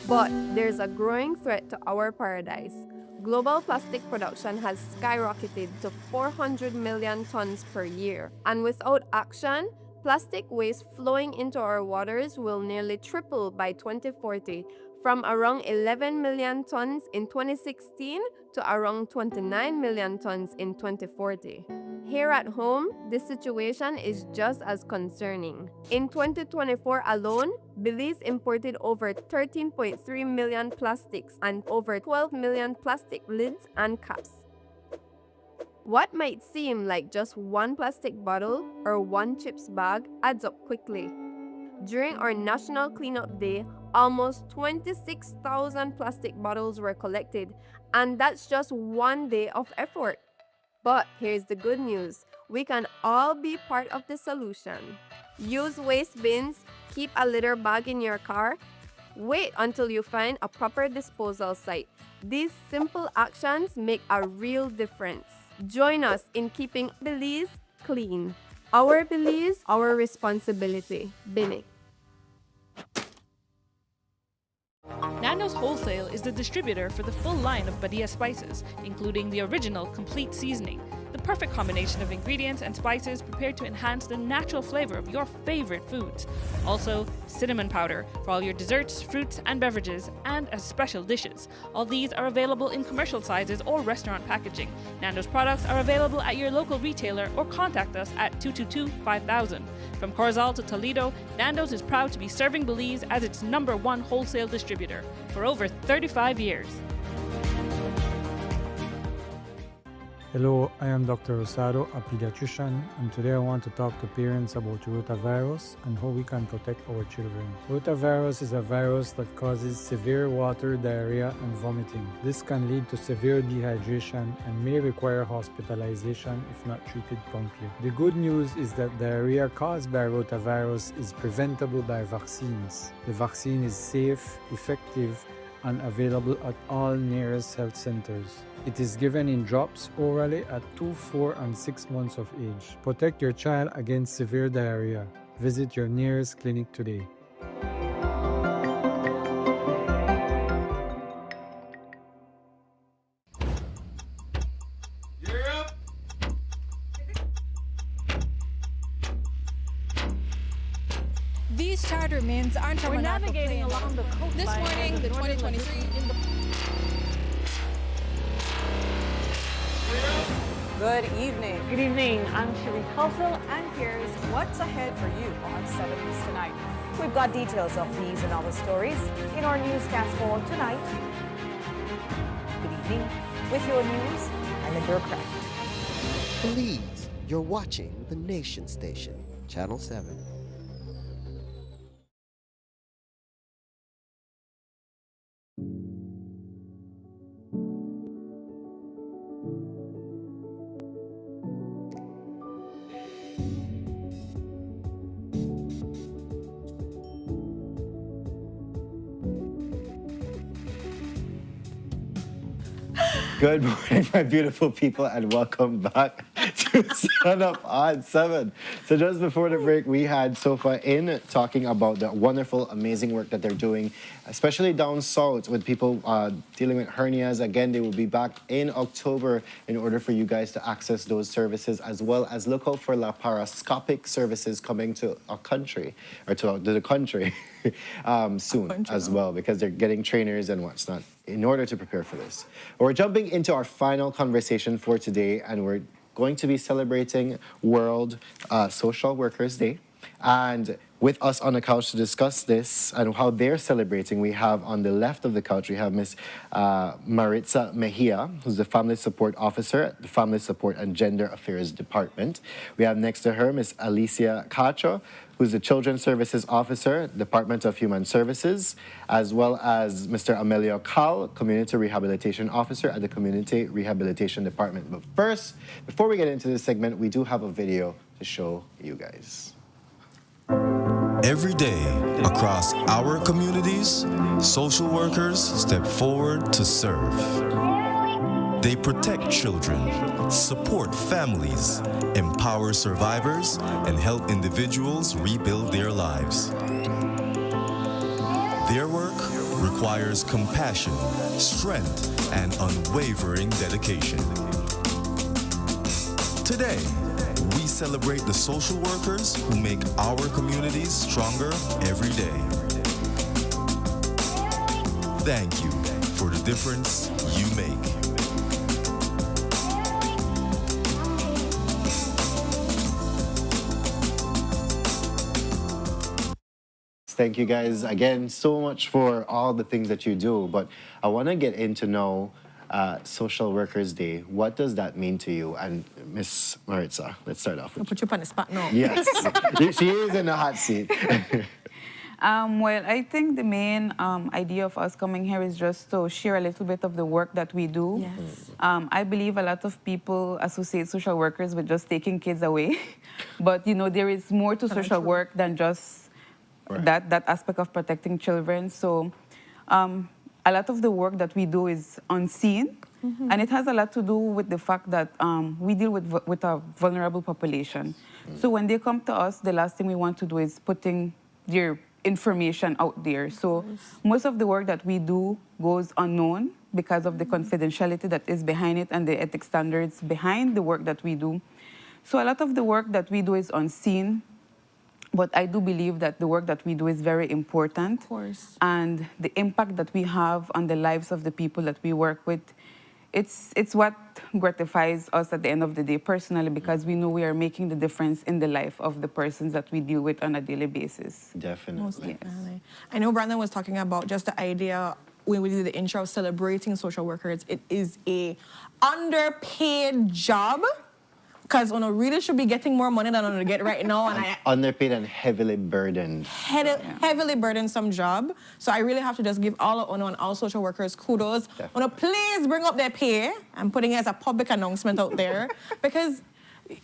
But there's a growing threat to our paradise. Global plastic production has skyrocketed to 400 million tons per year, and without action, plastic waste flowing into our waters will nearly triple by 2040, from around 11 million tons in 2016 to around 29 million tons in 2040. Here at home, this situation is just as concerning. In 2024 alone, Belize imported over 13.3 million plastics and over 12 million plastic lids and caps. What might seem like just one plastic bottle or one chips bag adds up quickly. During our National Cleanup Day, almost 26,000 plastic bottles were collected, and that's just one day of effort. But here's the good news. We can all be part of the solution. Use waste bins, keep a litter bag in your car, wait until you find a proper disposal site. These simple actions make a real difference. Join us in keeping Belize clean. Our Belize, our responsibility. Bini. Nando's Wholesale is the distributor for the full line of Badia spices, including the original complete seasoning. the perfect combination of ingredients and spices prepared to enhance the natural flavor of your favorite foods. Also, cinnamon powder for all your desserts, fruits, and beverages, and as special dishes. All these are available in commercial sizes or restaurant packaging. Nando's products are available at your local retailer or contact us at 222-5000. From Corozal to Toledo, Nando's is proud to be serving Belize as its #1 wholesale distributor for over 35 years. Hello, I am Dr. Rosado, a pediatrician, and today I want to talk to parents about rotavirus and how we can protect our children. Rotavirus is a virus that causes severe water, diarrhea, and vomiting. This can lead to severe dehydration and may require hospitalization if not treated promptly. The good news is that diarrhea caused by rotavirus is preventable by vaccines. The vaccine is safe, effective, and available at all nearest health centers. It is given in drops orally at 2, 4, and 6 months of age. Protect your child against severe diarrhea. Visit your nearest clinic today. These charter means aren't We're navigating along the coastline. This morning, the 2023. Good evening. Good evening. I'm Cherie Tulsel, And here's what's ahead for you on 7 News Tonight. We've got details of these and other stories in our newscast for tonight. Good evening. With your news, I'm a bureaucrat. Belize, you're watching the Nation Station, Channel 7. Good morning, my beautiful people, and welcome back to Sunup on 7. So just before the break, we had Sofa in talking about the wonderful, amazing work that they're doing, especially down south with people dealing with hernias. Again, they will be back in October in order for you guys to access those services, as well as look out for laparoscopic services coming to our country, or to the country soon as well, because they're getting trainers and what's not in order to prepare for this. We're jumping into our final conversation for today, and we're going to be celebrating World Social Workers Day. And with us on the couch to discuss this and how they're celebrating, we have on the left of the couch, we have Miss Maritza Mejia, who's the Family Support Officer at the Family Support and Gender Affairs Department. We have next to her Miss Alicia Cacho, who's the Children's Services Officer, Department of Human Services, as well as Mr. Amelio Cal, Community Rehabilitation Officer at the Community Rehabilitation Department. But first, before we get into this segment, we do have a video to show you guys. Every day, across our communities, social workers step forward to serve. They protect children, support families, empower survivors, and help individuals rebuild their lives. Their work requires compassion, strength, and unwavering dedication. Today, we celebrate the social workers who make our communities stronger every day. Thank you for the difference you make. Thank you guys again so much for all the things that you do. But I want to get into know Social Workers Day. What does that mean to you? And Miss Maritza, let's start off with I'll put you on the spot now. Yes, she is in the hot seat. Well, I think the main idea of us coming here is just to share a little bit of the work that we do. Yes. I believe a lot of people associate social workers with just taking kids away. But, you know, there is more to social work than just that aspect of protecting children. So a lot of the work that we do is unseen. Mm-hmm. And it has a lot to do with the fact that we deal with a vulnerable population. So when they come to us, the last thing we want to do is putting their information out there. So most of the work that we do goes unknown. because of the confidentiality that is behind it and the ethics standards behind the work that we do. So a lot of the work that we do is unseen, but I do believe that the work that we do is very important. Of course. And the impact that we have on the lives of the people that we work with, it's what gratifies us at the end of the day personally, because we know we are making the difference in the life of the persons that we deal with on a daily basis. Definitely. Most definitely. I know Brandon was talking about just the idea when we did the intro of celebrating social workers. It is a underpaid job, because Ono really should be getting more money than Ono get right now. And Underpaid and heavily burdened. Heavily burdensome job. So I really have to just give all of Ono and all social workers kudos. Ono, please bring up their pay. I'm putting it as a public announcement out there, because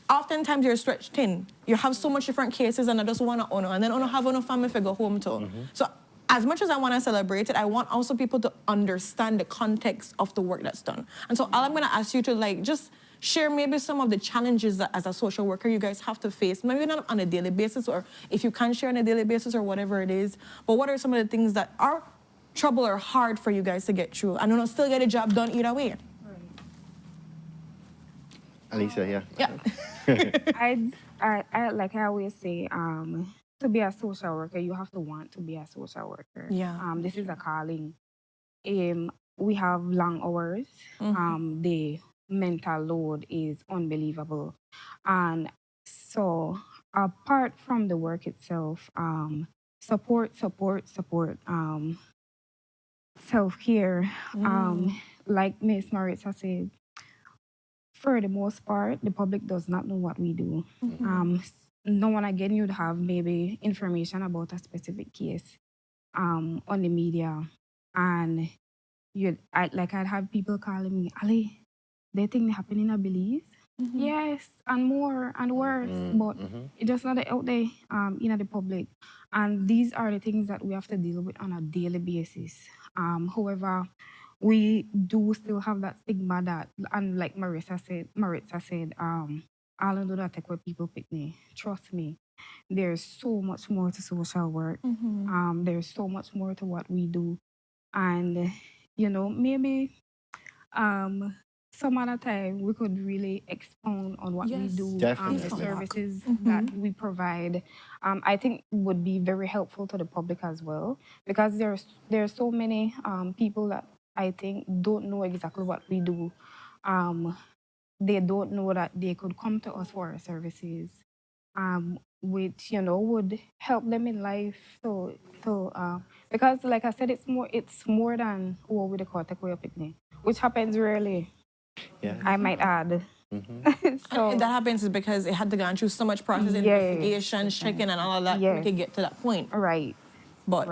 oftentimes you're stretched thin. You have so much different cases, and I just want to Ono. And then Ono have Ono family figure home too. So as much as I want to celebrate it, I want also people to understand the context of the work that's done. And so all I'm going to ask you to just share maybe some of the challenges that as a social worker you guys have to face, maybe not on a daily basis, or if you can share on a daily basis or whatever it is, but what are some of the things that are trouble or hard for you guys to get through and still get a job done either way? Alicia, yeah. I like I always say, to be a social worker, you have to want to be a social worker. Yeah. This is a calling. We have long hours. The mental load is unbelievable. And so apart from the work itself, support, self-care, like Ms. Maritza said, for the most part, the public does not know what we do. No one again you'd have maybe information about a specific case on the media, and I'd have people calling me, Ali, they think they happen in Belize. Yes, and more and worse, but it's just not out there in the public. And these are the things that we have to deal with on a daily basis. However, we do still have that stigma that, and like Maritza said, all I do that take where people pick me. Trust me, there's so much more to social work. There's so much more to what we do. And, maybe some other time we could really expound on what we do, the services that we provide. I think would be very helpful to the public as well, because there's so many people that I think don't know exactly what we do. They don't know that they could come to us for our services, which would help them in life. So because like I said, it's more than what we call take away a picnic, which happens rarely. Yeah. I might add. So and that happens is because it had to go through so much process, investigations, checking, and all of that to make it get to that point. Right. But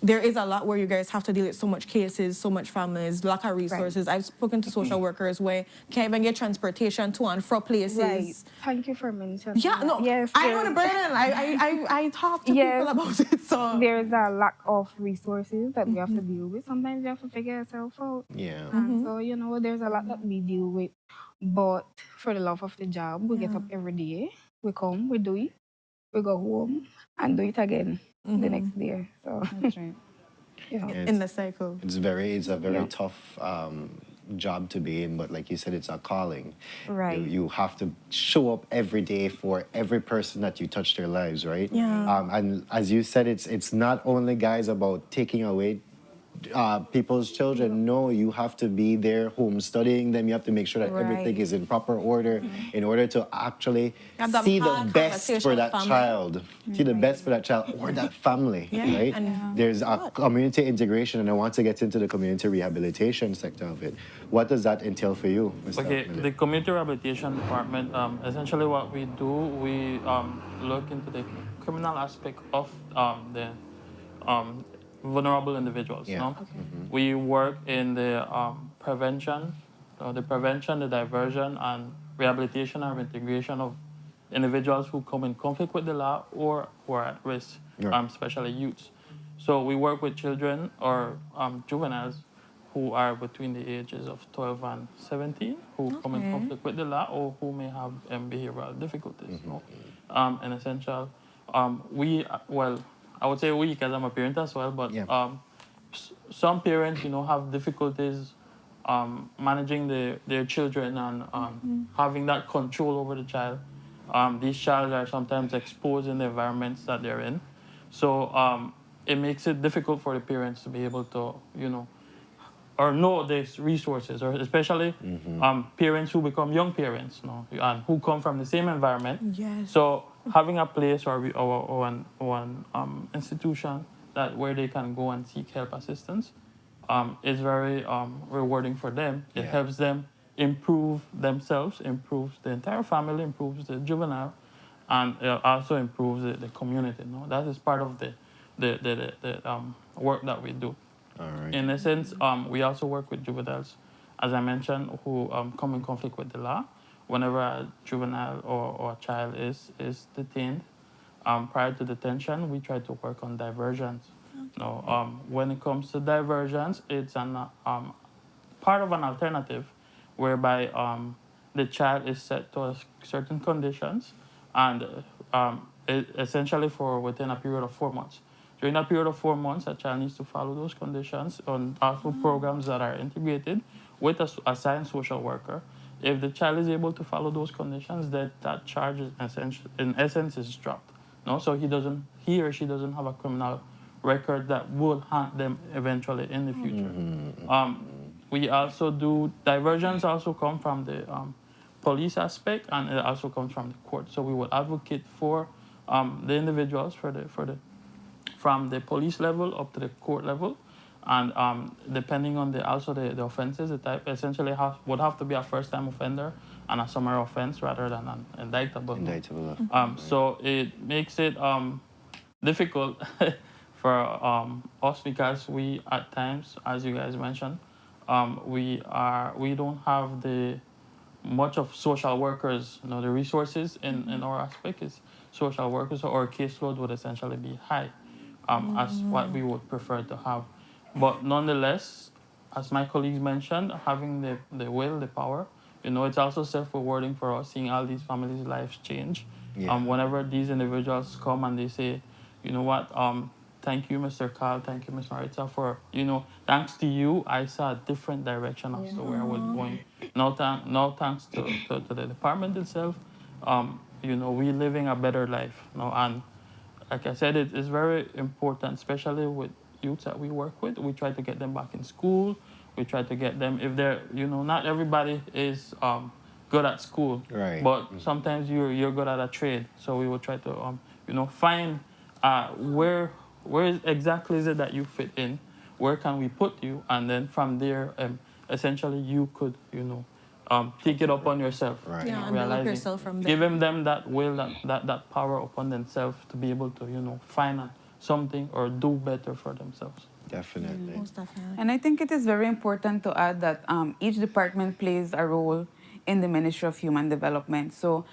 there is a lot where you guys have to deal with so much cases, so much families, lack of resources. I've spoken to social workers where can't even get transportation to and from places. Right. Thank you for mentioning. Yeah, no, yes, I know the burden. I talk to people about it. So there's a lack of resources that we have to deal with. Sometimes you have to figure yourself out. Yeah. And so there's a lot that we deal with. But for the love of the job, we get up every day. We come, we do it, we go home, and do it again the next day. So that's right. In the cycle. It's a very tough job to be in, but like you said, it's a calling. Right. You have to show up every day for every person that you touch their lives, right? Yeah. And as you said, it's not only guys about taking away people's children. No, you have to be there home studying them. You have to make sure that everything is in proper order in order to actually see the best for that child. See the best for that child or that family, right? There's a community integration, and I want to get into the community rehabilitation sector of it. What does that entail for you, Mr. Okay, the community rehabilitation department, essentially what we do, we look into the criminal aspect of the vulnerable individuals. We work in the prevention, the diversion, and rehabilitation and integration of individuals who come in conflict with the law or who are at risk, especially youths. So we work with children or juveniles who are between the ages of 12 and 17, who come in conflict with the law or who may have behavioral difficulties. And essential, I would say we, because I'm a parent as well, but some parents, have difficulties managing their children and having that control over the child. These children are sometimes exposed in the environments that they're in. So it makes it difficult for the parents to be able to, or know these resources, or especially parents who become young parents, and who come from the same environment. Yes. So having a place or an institution where they can go and seek help assistance is very rewarding for them. It helps them improve themselves, improves the entire family, improves the juvenile, and also improves the community. That is part of the work that we do. All right. In essence, we also work with juveniles, as I mentioned, who come in conflict with the law. Whenever a juvenile or a child is detained, prior to detention, we try to work on diversions. When it comes to diversions, it's part of an alternative whereby the child is set to certain conditions and essentially for within a period of 4 months. During that period of 4 months, a child needs to follow those conditions on also programs that are integrated with a assigned social worker. If the child is able to follow those conditions, that charge is in essence is dropped. So he or she doesn't have a criminal record that will haunt them eventually in the future. We also do diversions. Also come from the police aspect, and it also comes from the court. So we will advocate for the individuals from the police level up to the court level, and depending on the offenses, the type essentially would have to be a first-time offender and a summary offense rather than an indictable. So it makes it difficult for us because we at times, as you guys mentioned, we don't have much of social workers. The resources in our aspect is social workers, so our caseload would essentially be high. As what we would prefer to have. But nonetheless, as my colleagues mentioned, having the will, the power, it's also self-rewarding for us seeing all these families' lives change. Whenever these individuals come and they say, you know what, thank you, Mr. Carl, thank you, Ms. Maritza, for, thanks to you, I saw a different direction as to where I was going. Now thanks to the department itself, we living a better life. And like I said, it is very important, especially with youths that we work with. We try to get them back in school. We try to get them, if they're, not everybody is good at school. Right. But sometimes you're good at a trade. So we will try to, find where exactly is it that you fit in? Where can we put you? And then from there, essentially you could, take it upon yourself. Right. Yeah, and develop yourself from there. Giving them that will, that power upon themselves to be able to, find something or do better for themselves. Definitely. Most definitely. And I think it is very important to add that each department plays a role in the Ministry of Human Development. So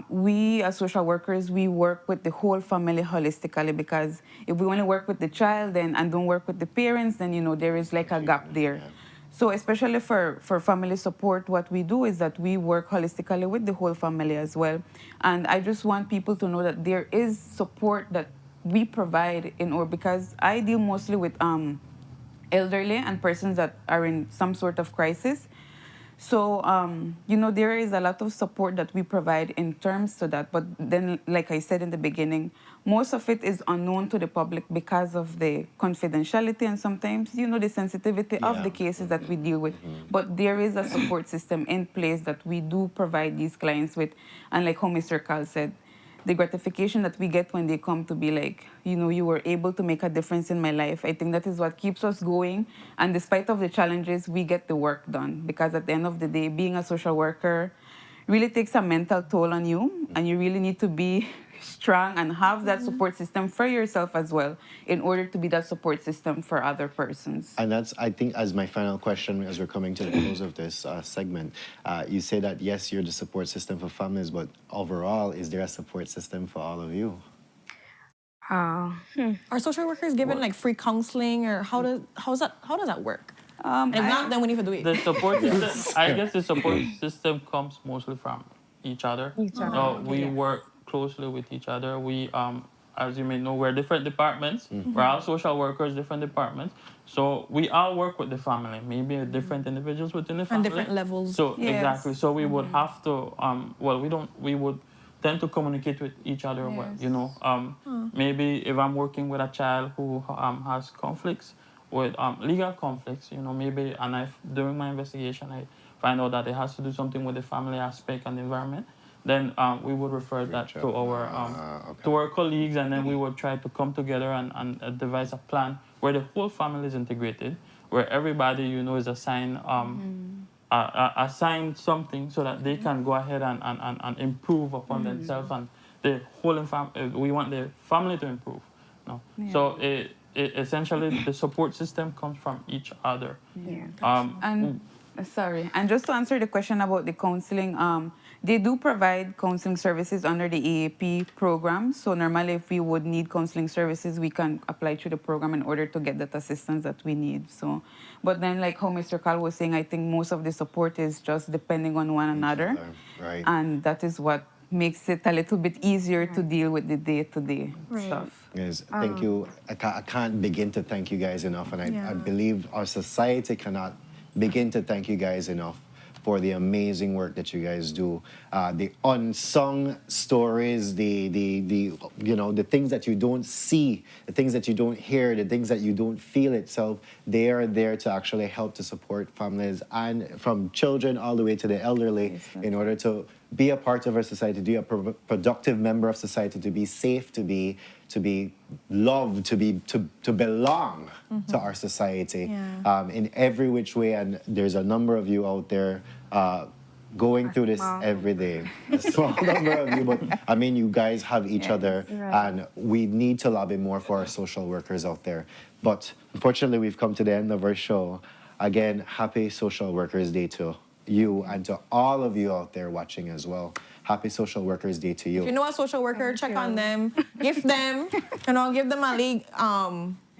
we as social workers, we work with the whole family holistically, because if we only work with the child and don't work with the parents, then, there is like a gap there. Yeah. So especially for family support, what we do is that we work holistically with the whole family as well. And I just want people to know that there is support that we provide because I deal mostly with elderly and persons that are in some sort of crisis. So, there is a lot of support that we provide in terms to that. But then, like I said in the beginning, most of it is unknown to the public because of the confidentiality and sometimes, the sensitivity of the cases that we deal with. But there is a support system in place that we do provide these clients with. And like how Mr. Carl said, the gratification that we get when they come to be like, you were able to make a difference in my life. I think that is what keeps us going. And despite of the challenges, we get the work done. Because at the end of the day, being a social worker really takes a mental toll on you. And you really need to be strong and have that support system for yourself as well in order to be that support system for other persons. And that's, I think, as my final question, as we're coming to the close of this segment, you say that, yes, you're the support system for families, but overall, is there a support system for all of you? Are social workers given like free counseling, or how does that work? If not, then we need to do it. The support system, I guess the support system comes mostly from each other. Each other. We work closely with each other. We as you may know, we're different departments. We're all social workers, different departments. So we all work with the family, maybe different individuals within the family. And different levels. So Yes. exactly. So we would have to, we would tend to communicate with each other well, you know. Maybe if I'm working with a child who has conflicts, with legal conflicts, you know, maybe, and during my investigation, I find out that it has to do something with the family aspect and the environment, then we would refer that to our colleagues, and then we would try to come together and devise a plan where the whole family is integrated, where everybody, you know, is assigned assigned something so that they can go ahead and improve upon themselves, and the whole we want the family to improve. No? Yeah. So essentially the support system comes from each other. And just to answer the question about the counseling, they do provide counseling services under the AAP program. So normally if we would need counseling services, we can apply through the program in order to get that assistance that we need. So, but then like how Mr. Carl was saying, I think most of the support is just depending on one another. Right. And that is what makes it a little bit easier to deal with the day-to-day stuff. Yes, thank you. I can't begin to thank you guys enough, and I believe our society cannot begin to thank you guys enough for the amazing work that you guys do. The unsung stories, the you know, the things that you don't see, the things that you don't hear, the things that you don't feel itself, they are there to actually help to support families, and from children all the way to the elderly, in order to be a part of our society, to be a productive member of society, to be safe, to be loved, to belong to our society in every which way. And there's a number of you out there going through this every day. A small number of you, but I mean, you guys have each other, and we need to lobby more for our social workers out there. But unfortunately, we've come to the end of our show. Again, happy Social Workers Day to you and to all of you out there watching as well. Happy Social Workers Day to you. If you know a social worker, check on them, gift them, you know, give them a league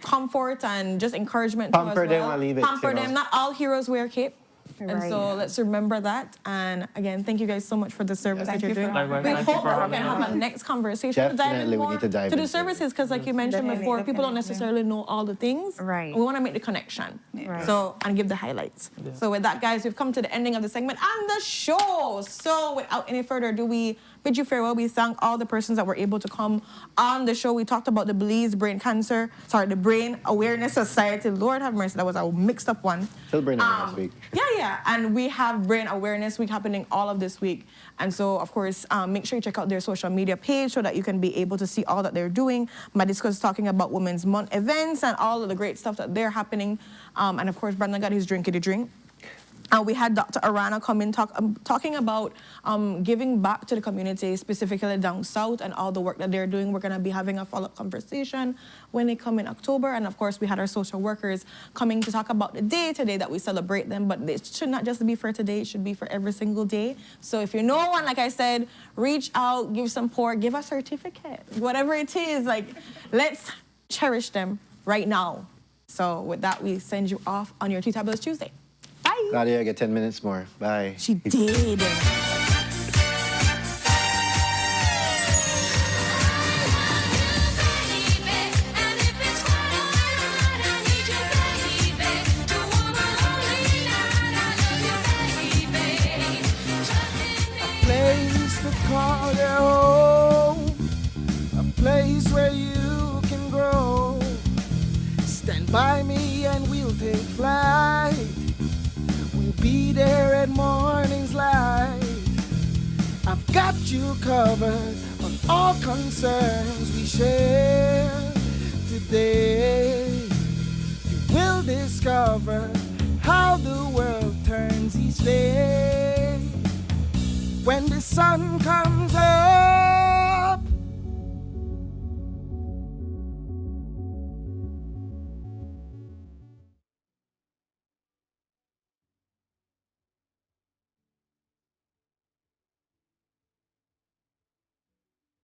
comfort and just encouragement. Pamper as well. them and leave it. Pamper them. Not all heroes wear cape. And Right. so let's remember that. And again, thank you guys so much for the service that you're doing. Likewise. We Thank you hope for that we having can have us. a next conversation to dive Definitely, in we more need to dive to the into services, because like you mentioned before, people don't necessarily know all the things. Right. We want to make the connection. Right. So, and give the highlights. Yeah. So with that, guys, we've come to the ending of the segment and the show. So without any further ado, we bid you farewell. We thank all the persons that were able to come on the show. We talked about the Belize the Brain Awareness Society. Lord have mercy, that was a mixed up one. Still Brain Awareness Week. Yeah. And we have Brain Awareness Week happening all of this week. And so, of course, make sure you check out their social media page so that you can be able to see all that they're doing. Madisco is talking about Women's Month events and all of the great stuff that they're happening. And of course, Brandon got his drinky drink. We had Dr. Arana come in talking about giving back to the community, specifically down south, and all the work that they're doing. We're going to be having a follow-up conversation when they come in October. And of course, we had our social workers coming to talk about the day today that we celebrate them. But it should not just be for today, it should be for every single day. So if you know one, like I said, reach out, give support, give a certificate, whatever it is. Like, let's cherish them right now. So with that, we send you off on your Tea-Tabulous Tuesday. Bye. Nadia, get 10 minutes more. Bye. She did. Place to call your home, a place where you can grow. Stand by me and we'll take flight. We'll be there at morning's light. I've got you covered on all concerns we share today. You will discover how the world turns each day. When the sun comes up